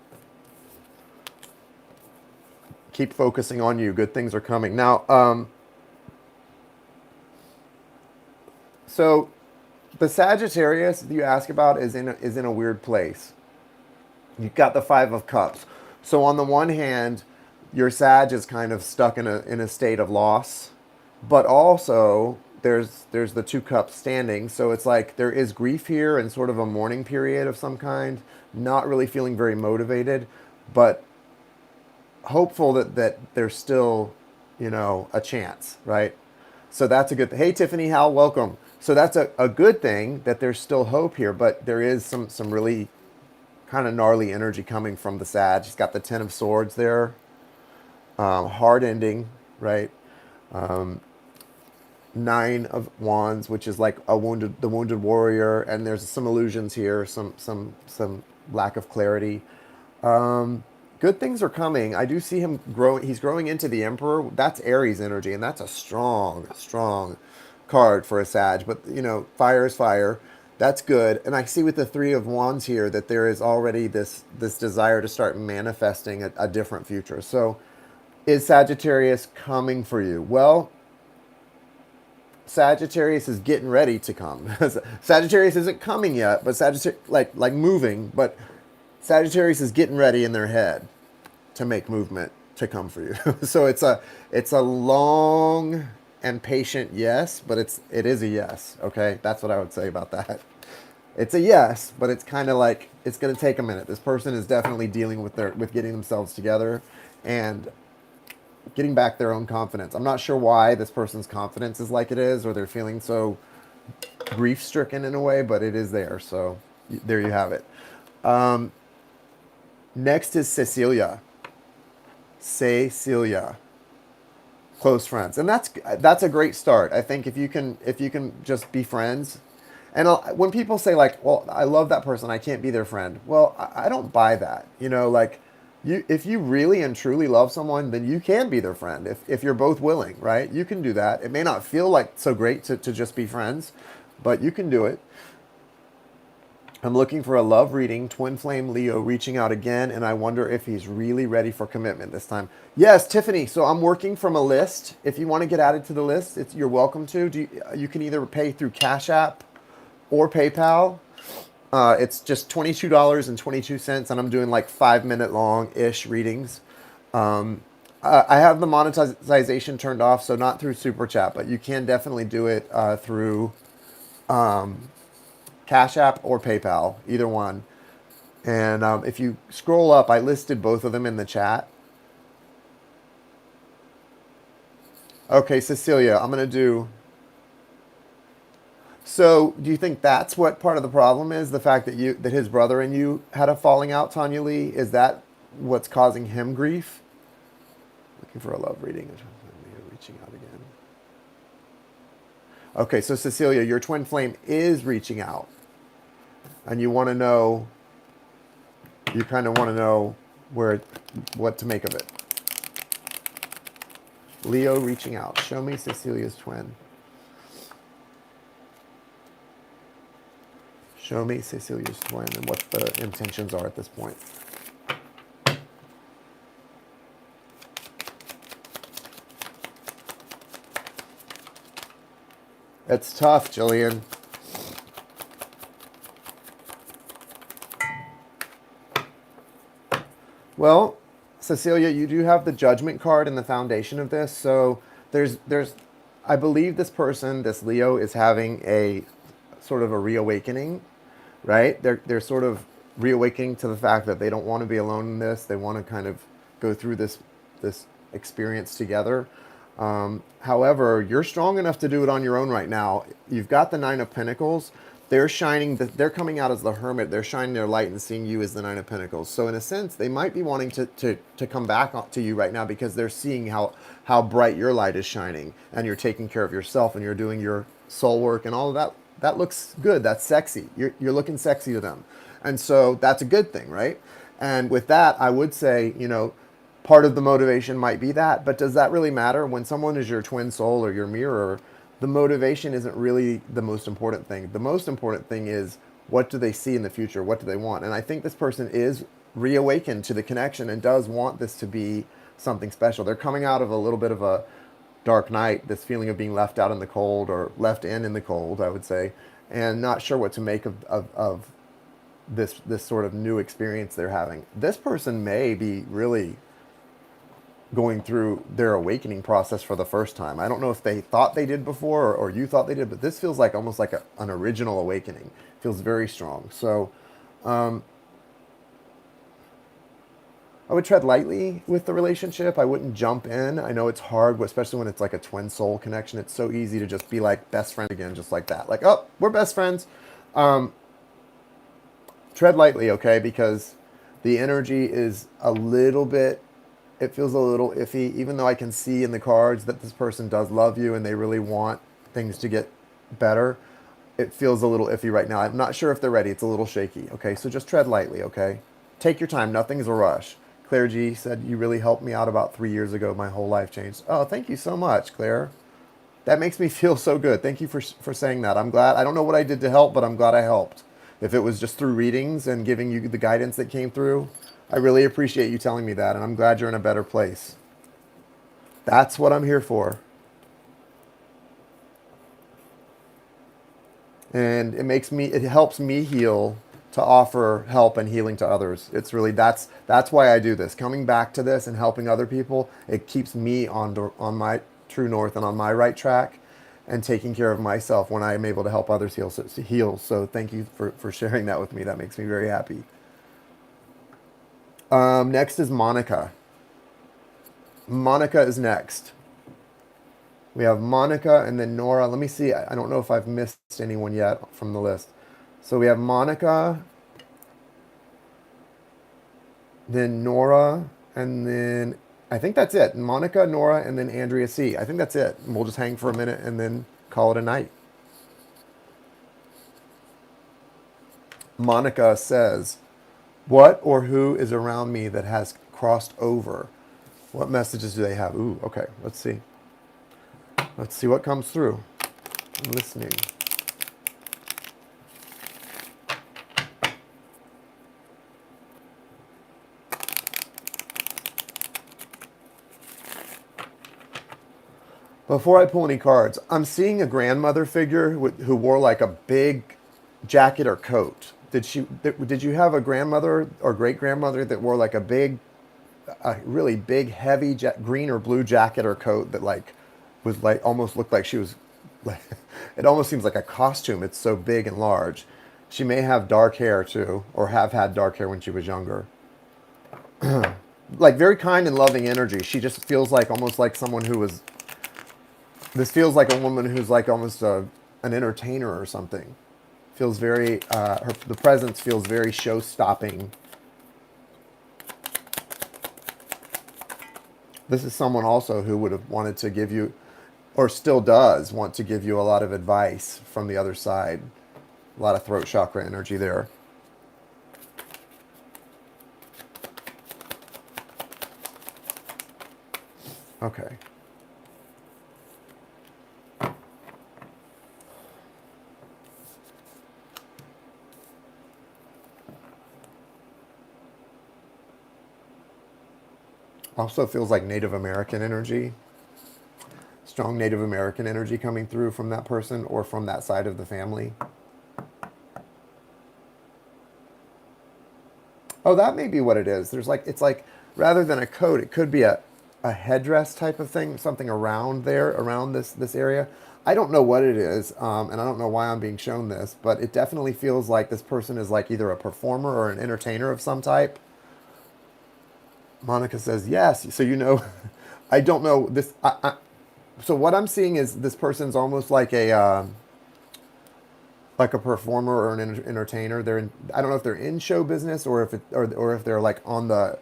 Keep focusing on you. Good things are coming. Now, so the Sagittarius you ask about is in a weird place. You've got the Five of Cups. So on the one hand, your Sag is kind of stuck in a state of loss, but also there's the Two Cups standing. So it's like there is grief here and sort of a mourning period of some kind. Not really feeling very motivated, but hopeful that there's still, a chance, right? So that's a good thing. Hey, Tiffany Howell, welcome. So that's a good thing that there's still hope here, but there is some really kind of gnarly energy coming from the Sag. He's got the Ten of Swords there. Hard ending, right? Nine of Wands, which is like the wounded warrior, and there's some illusions here, some lack of clarity. Good things are coming. I do see him growing. He's growing into the Emperor. That's Aries energy, and that's a strong, strong card for a Sag. But fire is fire. That's good. And I see with the Three of Wands here that there is already this desire to start manifesting a different future. So, is Sagittarius coming for you? Well, Sagittarius is getting ready to come. Sagittarius isn't coming yet, but Sagittarius like moving, but Sagittarius is getting ready in their head to make movement to come for you. So it's a long and patient yes, but it is a yes. Okay, that's what I would say about that. It's a yes, but it's kind of like it's going to take a minute. This person is definitely dealing with getting themselves together and getting back their own confidence. I'm not sure why this person's confidence is like it is, or they're feeling so grief-stricken in a way, but it is there. So there you have it. Next is Cecilia. Cecilia. Close friends. And that's a great start. I think if you can just be friends. And when people say like, well, I love that person, I can't be their friend. Well, I don't buy that. If you really and truly love someone, then you can be their friend if you're both willing, right? You can do that. It may not feel like so great to just be friends, but you can do it. I'm looking for a love reading, twin flame Leo reaching out again, and I wonder if he's really ready for commitment this time. Yes, Tiffany, so I'm working from a list. If you want to get added to the list, you're welcome to. You can either pay through Cash App or PayPal. It's just $22.22, and I'm doing like 5 minute long ish readings. I have the monetization turned off, so not through Super Chat, but you can definitely do it through Cash App or PayPal, either one. And if you scroll up, I listed both of them in the chat. Okay, Cecilia, I'm going to do. So, do you think that's what part of the problem is? The fact that his brother and you had a falling out, Tanya Lee? Is that what's causing him grief? Looking for a love reading. Reaching out again. Okay, so Cecilia, your twin flame is reaching out, and you want to know. You kind of want to know what to make of it. Leo reaching out. Show me Cecilia's twin. Show me Cecilia's twin and what the intentions are at this point. It's tough, Jillian. Well, Cecilia, you do have the judgment card in the foundation of this. So I believe this person, this Leo, is having a sort of a reawakening, right? They're sort of reawakening to the fact that they don't want to be alone in this. They want to kind of go through this experience together. However, you're strong enough to do it on your own right now. You've got the Nine of Pentacles. They're coming out as the Hermit. They're shining their light and seeing you as the Nine of Pentacles. So in a sense, they might be wanting to come back to you right now because they're seeing how bright your light is shining, and you're taking care of yourself, and you're doing your soul work and all of that. That looks good. That's sexy. You're looking sexy to them. And so that's a good thing, right? And with that, I would say, part of the motivation might be that, but does that really matter? When someone is your twin soul or your mirror, the motivation isn't really the most important thing. The most important thing is, what do they see in the future? What do they want? And I think this person is reawakened to the connection and does want this to be something special. They're coming out of a little bit of a dark night, this feeling of being left out in the cold, or left in the cold, I would say, and not sure what to make of this sort of new experience they're having. This person may be really going through their awakening process for the first time. I don't know if they thought they did before, or you thought they did, but this feels like almost like an original awakening. It feels very strong. So I would tread lightly with the relationship. I wouldn't jump in. I know it's hard, especially when it's like a twin soul connection. It's so easy to just be like best friend again, just like that. Like, oh, we're best friends. Tread lightly, okay? Because the energy is a little bit, it feels a little iffy, even though I can see in the cards that this person does love you and they really want things to get better. It feels a little iffy right now. I'm not sure if they're ready. It's a little shaky, okay? So just tread lightly, okay? Take your time. Nothing's a rush. Claire G said, you really helped me out about 3 years ago. My whole life changed. Oh, thank you so much, Claire. That makes me feel so good. Thank you for saying that. I'm glad. I don't know what I did to help, but I'm glad I helped. If it was just through readings and giving you the guidance that came through, I really appreciate you telling me that, and I'm glad you're in a better place. That's what I'm here for. And it helps me heal, to offer help and healing to others. It's really, that's why I do this. Coming back to this and helping other people, it keeps me on my true north and on my right track, and taking care of myself when I'm able to help others heal. So thank you for sharing that with me. That makes me very happy. Next is Monica. Monica is next. We have Monica and then Nora. Let me see. I don't know if I've missed anyone yet from the list. So we have Monica, then Nora, and then I think that's it. Monica, Nora, and then Andrea C. I think that's it. And we'll just hang for a minute and then call it a night. Monica says, what or who is around me that has crossed over? What messages do they have? Ooh, okay. Let's see. Let's see what comes through. I'm listening. Before I pull any cards, I'm seeing a grandmother figure who wore like a big jacket or coat. Did you have a grandmother or great grandmother that wore like a really big, heavy green or blue jacket or coat that like was like almost looked like she was like it almost seems like a costume. It's so big and large. She may have dark hair too, or have had dark hair when she was younger. Like very kind and loving energy. She just feels like almost like someone who was. This feels like a woman who's like almost an entertainer or something. Feels very. The presence feels very show stopping. This is someone also who would have wanted to give you, or still does want to give you a lot of advice from the other side. A lot of throat chakra energy there. Okay. Also feels like Native American energy. Strong Native American energy coming through from that person or from that side of the family. Oh, that may be what it is. There's like it's like rather than a coat, it could be a headdress type of thing, something around there, around this area. I don't know what it is, and I don't know why I'm being shown this, but it definitely feels like this person is like either a performer or an entertainer of some type. Monica says yes, so you know, I don't know this. So what I'm seeing is this person's almost like a performer or an entertainer. I don't know if they're in show business or or if they're like on the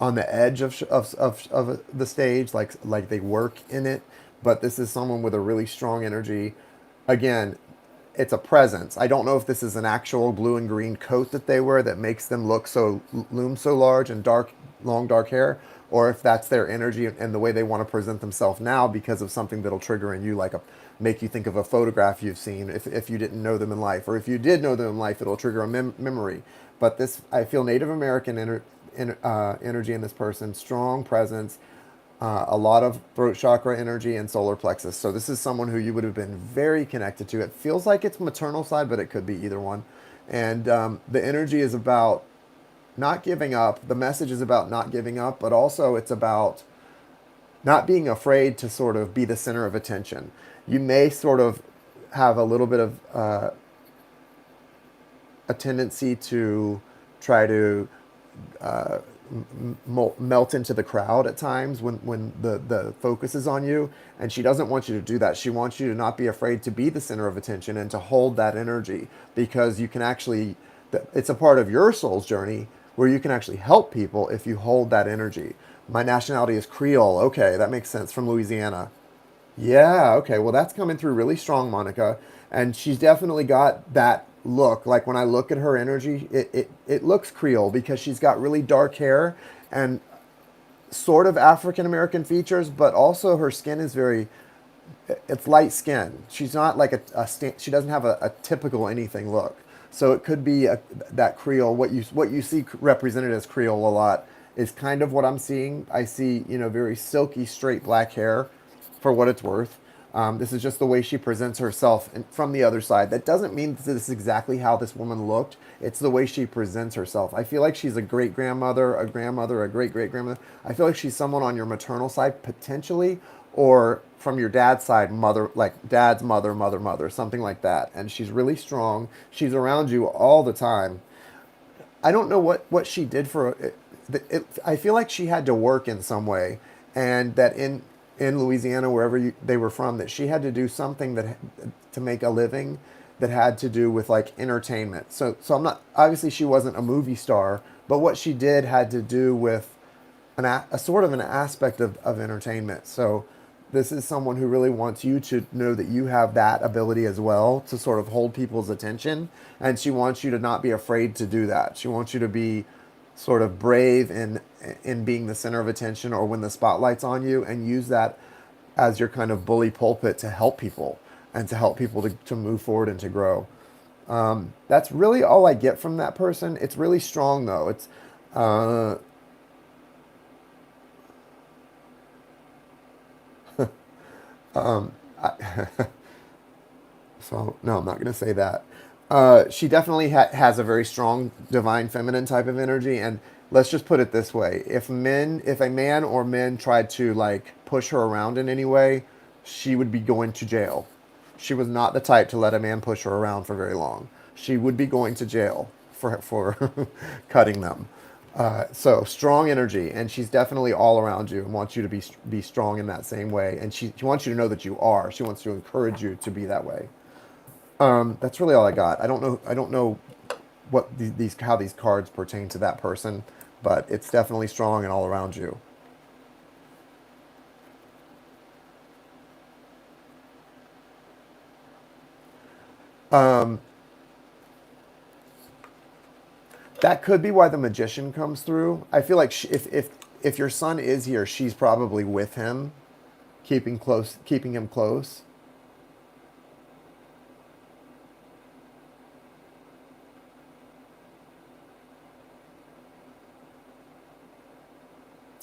edge of the stage, like they work in it. But this is someone with a really strong energy. Again, it's a presence. I don't know if this is an actual blue and green coat that they wear that makes them loom so large and dark, long dark hair, or if that's their energy and the way they want to present themselves now because of something that'll trigger in you, like a make you think of a photograph you've seen if you didn't know them in life, or if you did know them in life, it'll trigger a memory. But this, I feel Native American energy in this person, strong presence, a lot of throat chakra energy and solar plexus. So this is someone who you would have been very connected to. It feels like it's maternal side, but it could be either one. And the energy is about not giving up. The message is about not giving up, but also it's about not being afraid to sort of be the center of attention. You may sort of have a little bit of a tendency to try to melt into the crowd at times when the focus is on you. And she doesn't want you to do that. She wants you to not be afraid to be the center of attention and to hold that energy because you can actually, it's a part of your soul's journey where you can actually help people if you hold that energy. My nationality is Creole. Okay, that makes sense, from Louisiana. Yeah, okay. Well, that's coming through really strong, Monica. And she's definitely got that look. Like when I look at her energy, it looks Creole because she's got really dark hair and sort of African American features, but also her skin is very, it's light skin. She's not like she doesn't have a typical anything look. So it could be that Creole. What you see represented as Creole a lot is kind of what I'm seeing. I see, you know, very silky, straight black hair, for what it's worth. This is just the way she presents herself from the other side. That doesn't mean this is exactly how this woman looked. It's the way she presents herself. I feel like she's a great grandmother, a grandmother, a great great grandmother. I feel like she's someone on your maternal side potentially, or from your dad's side, mother, like dad's mother, mother, something like that. And she's really strong. She's around you all the time. I don't know what she did for I feel like she had to work in some way, and that in Louisiana, wherever they were from, that she had to do something that to make a living that had to do with like entertainment. So I'm not, obviously she wasn't a movie star, but what she did had to do with a sort of an aspect of entertainment. So this is someone who really wants you to know that you have that ability as well to sort of hold people's attention. And she wants you to not be afraid to do that. She wants you to be sort of brave in being the center of attention or when the spotlight's on you, and use that as your kind of bully pulpit to help people and to help people to move forward and to grow. That's really all I get from that person. It's really strong though. It's uh, so no, I'm not going to say that. She definitely has a very strong divine feminine type of energy, and let's just put it this way: if a man or men tried to like push her around in any way, she would be going to jail. She was not the type to let a man push her around for very long. She would be going to jail for cutting them. So strong energy, and she's definitely all around you and wants you to be strong in that same way. And she wants you to know that you are. She wants to encourage you to be that way. That's really all I got. I don't know what these how these cards pertain to that person, but it's definitely strong and all around you. That could be why the magician comes through. I feel like if your son is here, she's probably with him, keeping him close.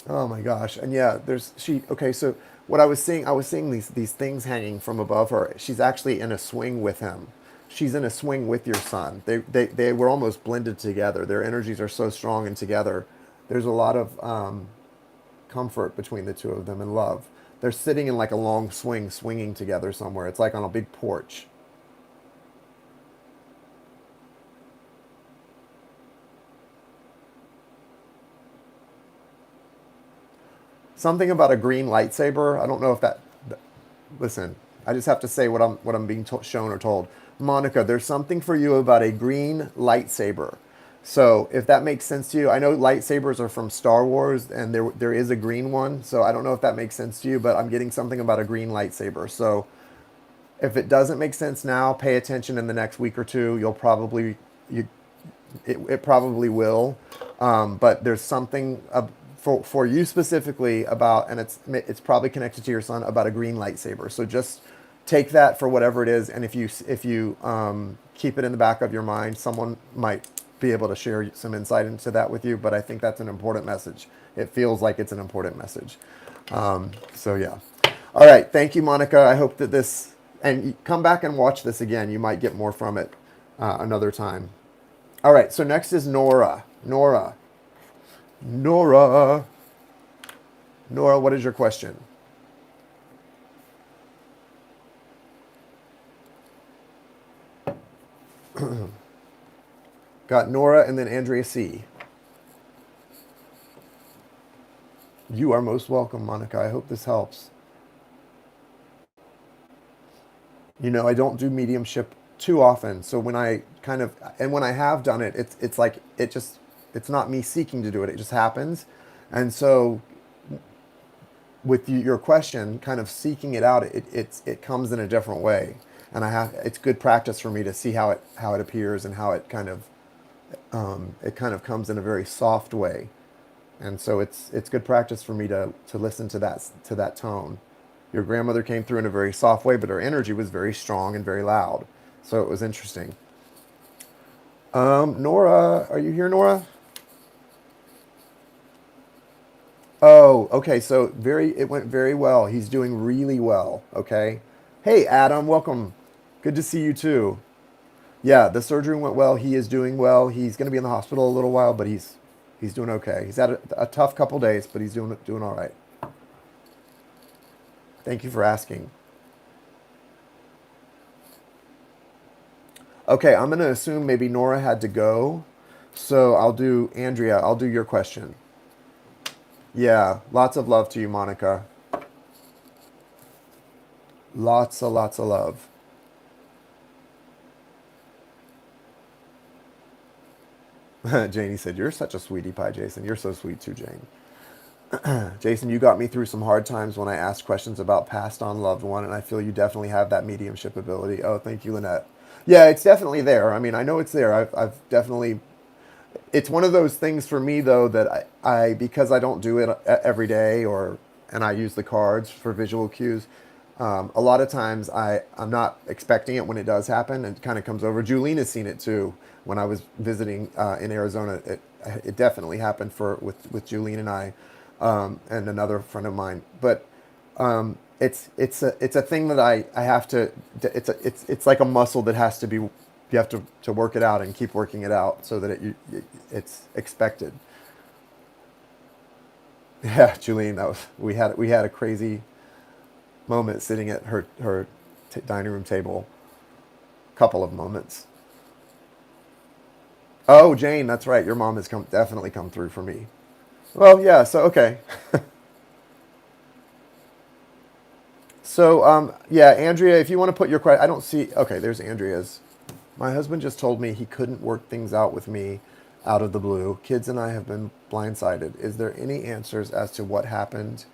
Oh my gosh. And yeah, there's she okay, so what I was seeing these things hanging from above her. She's actually in a swing with him. She's in a swing with your son. They were almost blended together. Their energies are so strong and together. There's a lot of comfort between the two of them and love. They're sitting in like a long swing, swinging together somewhere. It's like on a big porch. Something about a green lightsaber. I don't know if listen, I just have to say what I'm being shown or told. Monica, there's something for you about a green lightsaber. So if that makes sense to you, I know lightsabers are from Star Wars, and there is a green one. So I don't know if that makes sense to you, but I'm getting something about a green lightsaber. So if it doesn't make sense now, pay attention in the next week or two. You it probably will. But there's something for you specifically about, and it's probably connected to your son about a green lightsaber. So just take that for whatever it is, and if you keep it in the back of your mind, someone might be able to share some insight into that with you. But I think that's an important message. It feels like it's an important message. So yeah. All right. Thank you, Monica. I hope that and come back and watch this again. You might get more from it another time. All right, so next is Nora. Nora, Nora, what is your question? Got Nora and then Andrea C. You are most welcome, Monica. I hope this helps. I don't do mediumship too often. So when I when I have done it, it's like it's not me seeking to do it. It just happens. And so with your question, kind of seeking it out, it comes in a different way. And it's good practice for me to see how it appears and how it kind of comes in a very soft way. And so it's good practice for me to listen to that tone. Your grandmother came through in a very soft way, but her energy was very strong and very loud. So it was interesting. Nora, are you here, Nora? Oh, okay. So it went very well. He's doing really well. Okay. Hey, Adam, welcome. Good to see you too. Yeah, the surgery went well. He is doing well. He's going to be in the hospital a little while, but he's doing okay. He's had a tough couple days, but he's doing all right. Thank you for asking. Okay, I'm going to assume maybe Nora had to go. So I'll do Andrea. I'll do your question. Yeah, lots of love to you, Monica. Lots of love. Janie said, "You're such a sweetie pie, Jason. You're so sweet too, Jane." Jason, you got me through some hard times when I asked questions about passed on loved one, and I feel you definitely have that mediumship ability. Oh, thank you, Lynette. Yeah, it's definitely there. I mean, I know it's there. I've definitely. It's one of those things for me though that I because I don't do it every day and I use the cards for visual cues. A lot of times I'm not expecting it when it does happen, and it kind of comes over. Julene has seen it too. When I was visiting in Arizona, it definitely happened with Julene and I, and another friend of mine. But it's a thing that I have to. It's like a muscle that has to be You have to work it out and keep working it out so that it's expected. Yeah, Julian, we had a crazy moment sitting at her dining room table. Couple of moments. Oh, Jane, that's right. Your mom has definitely come through for me. Well, yeah. So okay. So yeah, Andrea, if you want to put your question, I don't see. Okay, there's Andrea's. My husband just told me he couldn't work things out with me out of the blue. Kids and I have been blindsided. Is there any answers as to what happened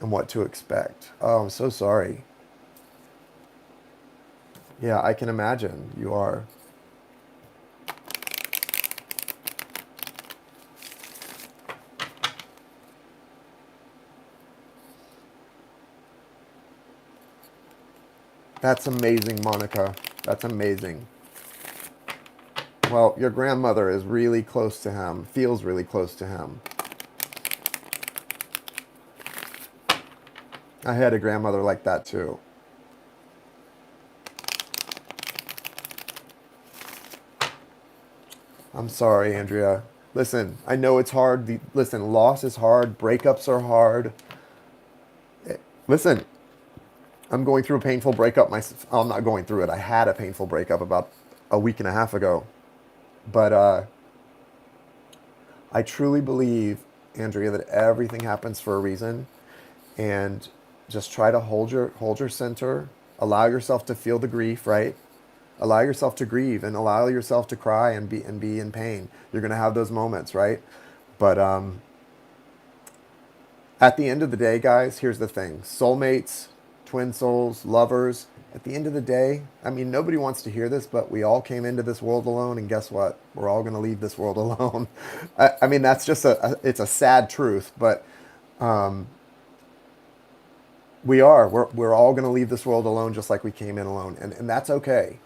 and what to expect? Oh, I'm so sorry. Yeah, I can imagine you are. That's amazing, Monica. That's amazing. Well, your grandmother is really close to him, feels really close to him. I had a grandmother like that too. I'm sorry, Andrea. Listen, I know it's hard. Listen, loss is hard. Breakups are hard. Listen, I'm going through a painful breakup. I'm not going through it. I had a painful breakup about a week and a half ago. But I truly believe, Andrea, that everything happens for a reason, and just try to hold your center. Allow yourself to feel the grief, right? Allow yourself to grieve and allow yourself to cry and be in pain. You're gonna have those moments, right? But at the end of the day, guys, here's the thing: soulmates, twin souls, lovers. At the end of the day, I mean, nobody wants to hear this, but we all came into this world alone, and guess what? We're all going to leave this world alone. I mean, that's just it's a sad truth, but we're all going to leave this world alone, just like we came in alone, and that's okay.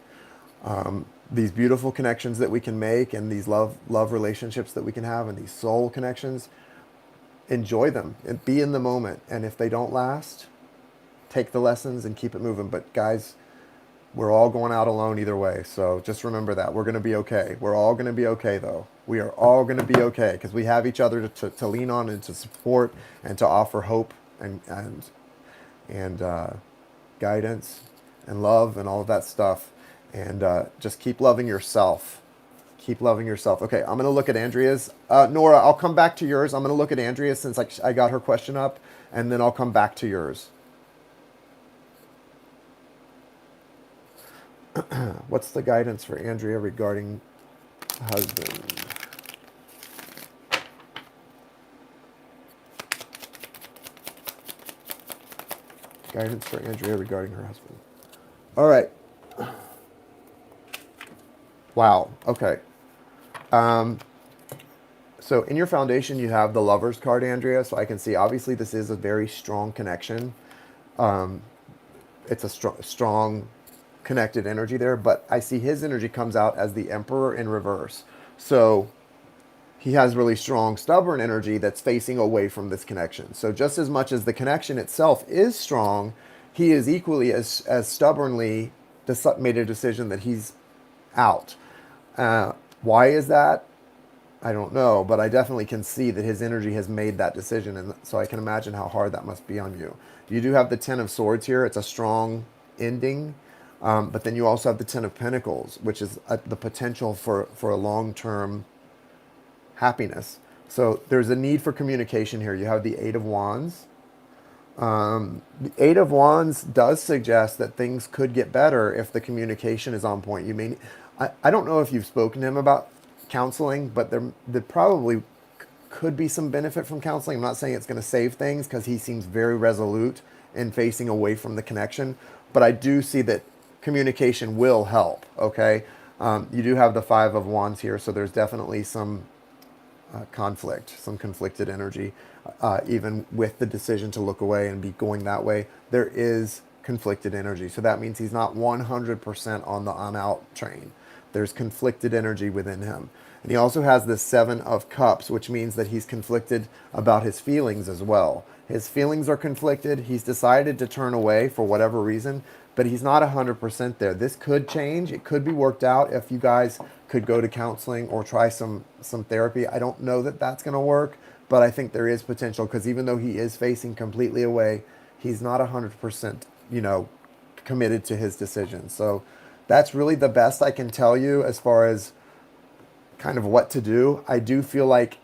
These beautiful connections that we can make, and these love relationships that we can have, and these soul connections, enjoy them and be in the moment. And if they don't last, take the lessons and keep it moving. But guys, we're all going out alone either way. So just remember that. We're going to be okay. We're all going to be okay, though. We are all going to be okay because we have each other to lean on and to support and to offer hope and guidance and love and all of that stuff. And just keep loving yourself. Keep loving yourself. Okay, I'm going to look at Andrea's. Nora, I'll come back to yours. I'm going to look at Andrea's since I got her question up, and then I'll come back to yours. What's the guidance for Andrea regarding husband? Guidance for Andrea regarding her husband. All right. Wow. Okay. So in your foundation, you have the Lovers card, Andrea. So I can see, obviously, this is a very strong connection. It's a strong connected energy there, but I see his energy comes out as the Emperor in reverse. So he has really strong, stubborn energy that's facing away from this connection. So just as much as the connection itself is strong, he is equally as stubbornly made a decision that he's out. Why is that? I don't know, but I definitely can see that his energy has made that decision, and so I can imagine how hard that must be on you. You do have the Ten of Swords here. It's a strong ending, but then you also have the Ten of Pentacles, which is the potential for a long-term happiness. So there's a need for communication here. You have the Eight of Wands. The Eight of Wands does suggest that things could get better if the communication is on point. I don't know if you've spoken to him about counseling, but there probably could be some benefit from counseling. I'm not saying it's going to save things because he seems very resolute in facing away from the connection, but I do see that communication will help, okay? You do have the Five of Wands here, so there's definitely some conflict, some conflicted energy. Even with the decision to look away and be going that way, there is conflicted energy. So that means he's not 100% on the on-out train. There's conflicted energy within him. And he also has this Seven of Cups, which means that he's conflicted about his feelings as well. His feelings are conflicted. He's decided to turn away for whatever reason, but he's not 100% there. This could change. It could be worked out if you guys could go to counseling or try some therapy. I don't know that that's going to work, but I think there is potential because even though he is facing completely away, he's not 100%, committed to his decision. So that's really the best I can tell you as far as kind of what to do. I do feel like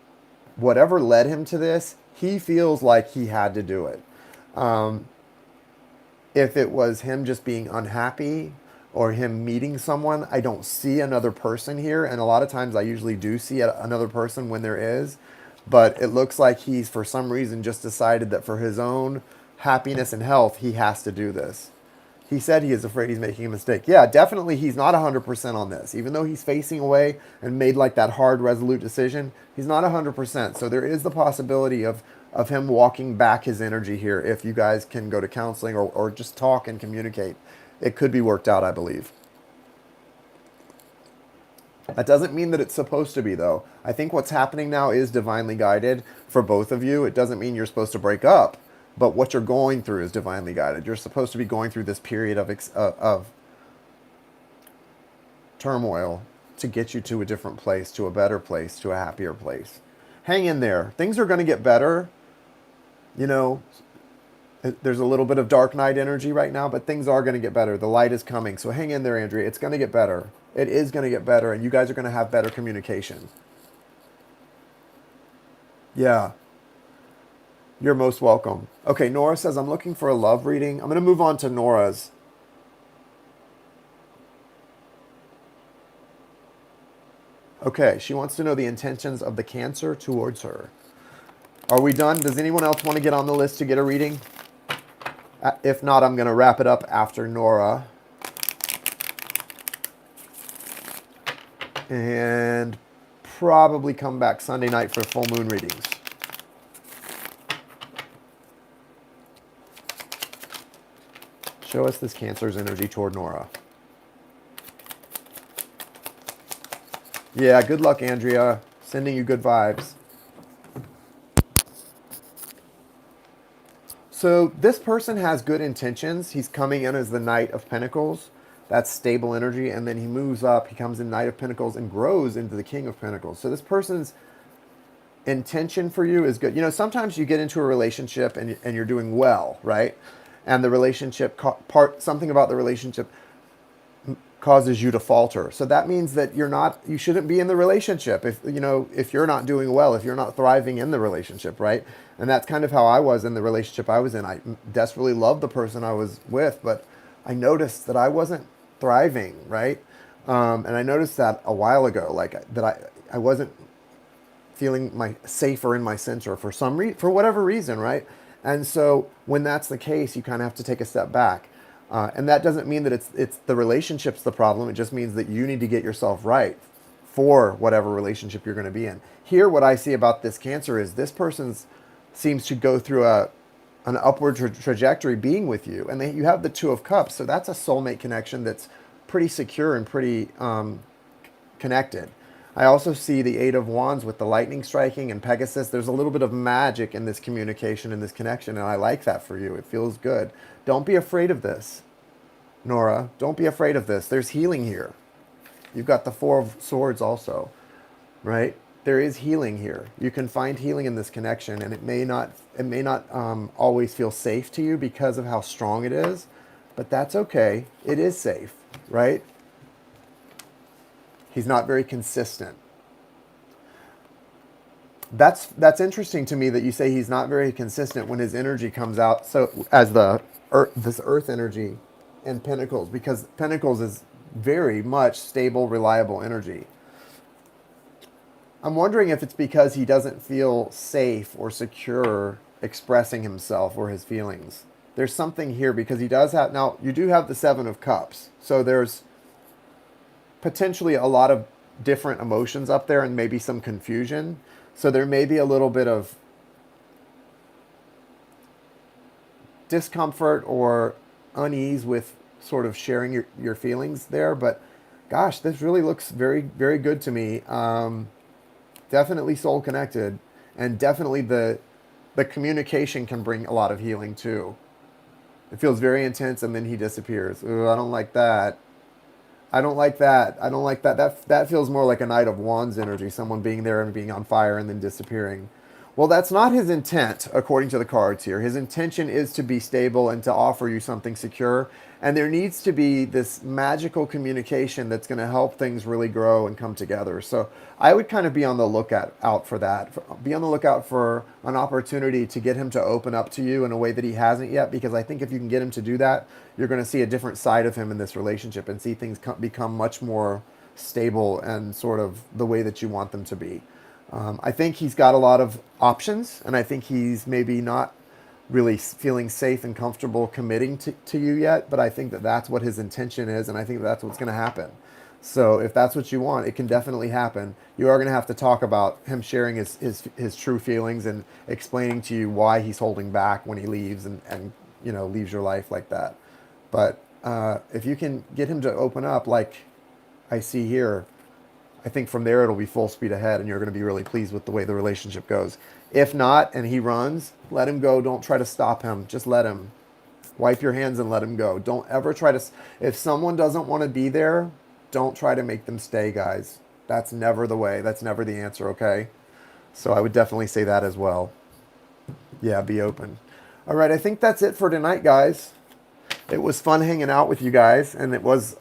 whatever led him to this, he feels like he had to do it. If it was him just being unhappy or him meeting someone, I don't see another person here. And a lot of times I usually do see another person when there is. But it looks like he's, for some reason, just decided that for his own happiness and health, he has to do this. He said he is afraid he's making a mistake. Yeah, definitely he's not 100% on this. Even though he's facing away and made like that hard, resolute decision, he's not 100%. So there is the possibility of him walking back his energy here if you guys can go to counseling or just talk and communicate. It could be worked out, I believe. That doesn't mean that it's supposed to be, though. I think what's happening now is divinely guided for both of you. It doesn't mean you're supposed to break up, but what you're going through is divinely guided. You're supposed to be going through this period of turmoil to get you to a different place, to a better place, to a happier place. Hang in there. Things are going to get better. There's a little bit of dark night energy right now, but things are going to get better. The light is coming. So hang in there, Andrea. It's going to get better. It is going to get better, and you guys are going to have better communication. Yeah, you're most welcome. Okay, Nora says, I'm looking for a love reading. I'm going to move on to Nora's. Okay, she wants to know the intentions of the Cancer towards her. Are we done? Does anyone else want to get on the list to get a reading? If not, I'm going to wrap it up after Nora. And probably come back Sunday night for full moon readings. Show us this Cancer's energy toward Nora. Yeah, good luck, Andrea. Sending you good vibes. So this person has good intentions. He's coming in as the Knight of Pentacles. That's stable energy. And then he moves up. He comes in Knight of Pentacles and grows into the King of Pentacles. So this person's intention for you is good. Sometimes you get into a relationship and you're doing well, right? And the relationship something about the relationship causes you to falter. So that means that you shouldn't be in the relationship if you're not doing well, if you're not thriving in the relationship, right? And that's kind of how I was in the relationship I was in. I desperately loved the person I was with, but I noticed that I wasn't thriving, right? And I noticed that a while ago, I wasn't feeling safer in my center for whatever reason, right? And so when that's the case, you kind of have to take a step back. And that doesn't mean that it's the relationship's the problem. It just means that you need to get yourself right for whatever relationship you're going to be in. Here, what I see about this Cancer is this person seems to go through an upward trajectory being with you. And you have the Two of Cups, so that's a soulmate connection that's pretty secure and pretty connected. I also see the Eight of Wands with the lightning striking and Pegasus. There's a little bit of magic in this communication and this connection, and I like that for you. It feels good. Don't be afraid of this, Nora. Don't be afraid of this. There's healing here. You've got the Four of Swords also, right? There is healing here. You can find healing in this connection, and it may not always feel safe to you because of how strong it is, but that's okay. It is safe, right? He's not very consistent. That's interesting to me that you say he's not very consistent when his energy comes out. So as this Earth energy and Pentacles, because Pentacles is very much stable, reliable energy. I'm wondering if it's because he doesn't feel safe or secure expressing himself or his feelings. There's something here because he does have, now you do have the Seven of Cups. So there's potentially a lot of different emotions up there and maybe some confusion. So there may be a little bit of discomfort or unease with sort of sharing your feelings there. But gosh, this really looks very, very good to me. Definitely soul connected, and definitely the the communication can bring a lot of healing too. It feels very intense and then he disappears. Ooh, I don't like that. I don't like that. I don't like that. That feels more like a Knight of Wands energy, someone being there and being on fire and then disappearing. Well, that's not his intent, according to the cards here. His intention is to be stable and to offer you something secure. And there needs to be this magical communication that's going to help things really grow and come together. So I would kind of be on the lookout out for that. Be on the lookout for an opportunity to get him to open up to you in a way that he hasn't yet. Because I think if you can get him to do that, you're going to see a different side of him in this relationship and see things become much more stable and sort of the way that you want them to be. I think he's got a lot of options, and I think he's maybe not really feeling safe and comfortable committing to you yet, but I think that that's what his intention is, and I think that's what's going to happen. So if that's what you want, it can definitely happen. You are going to have to talk about him sharing his true feelings and explaining to you why he's holding back when he leaves and you know, leaves your life like that. But if you can get him to open up like I see here, I think from there it'll be full speed ahead and you're going to be really pleased with the way the relationship goes. If not, and he runs, let him go. Don't try to stop him. Just let him. Wipe your hands and let him go. Don't ever try to, if someone doesn't want to be there, don't try to make them stay, guys. That's never the way. That's never the answer, okay? So I would definitely say that as well. Yeah, be open. All right, I think that's it for tonight, guys. It was fun hanging out with you guys, and it was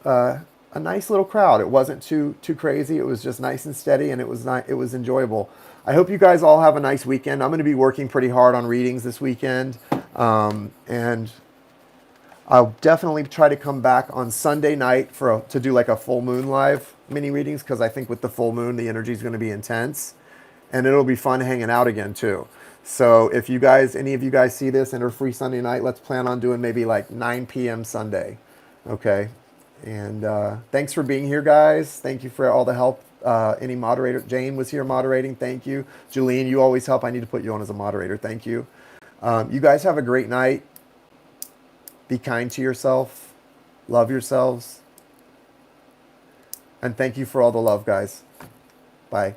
a nice little crowd. It wasn't too crazy. It was just nice and steady, and it was enjoyable. I hope you guys all have a nice weekend. I'm going to be working pretty hard on readings this weekend, and I'll definitely try to come back on Sunday night to do like a full moon live mini readings, because I think with the full moon the energy is going to be intense, and it'll be fun hanging out again too. So if you guys, any of you guys see this and are free Sunday night, let's plan on doing maybe like 9 p.m. Sunday. Okay. And thanks for being here, guys. Thank you for all the help. Any moderator, Jane was here moderating. Thank you. Julene, you always help. I need to put you on as a moderator. Thank you. You guys have a great night. Be kind to yourself. Love yourselves. And thank you for all the love, guys. Bye.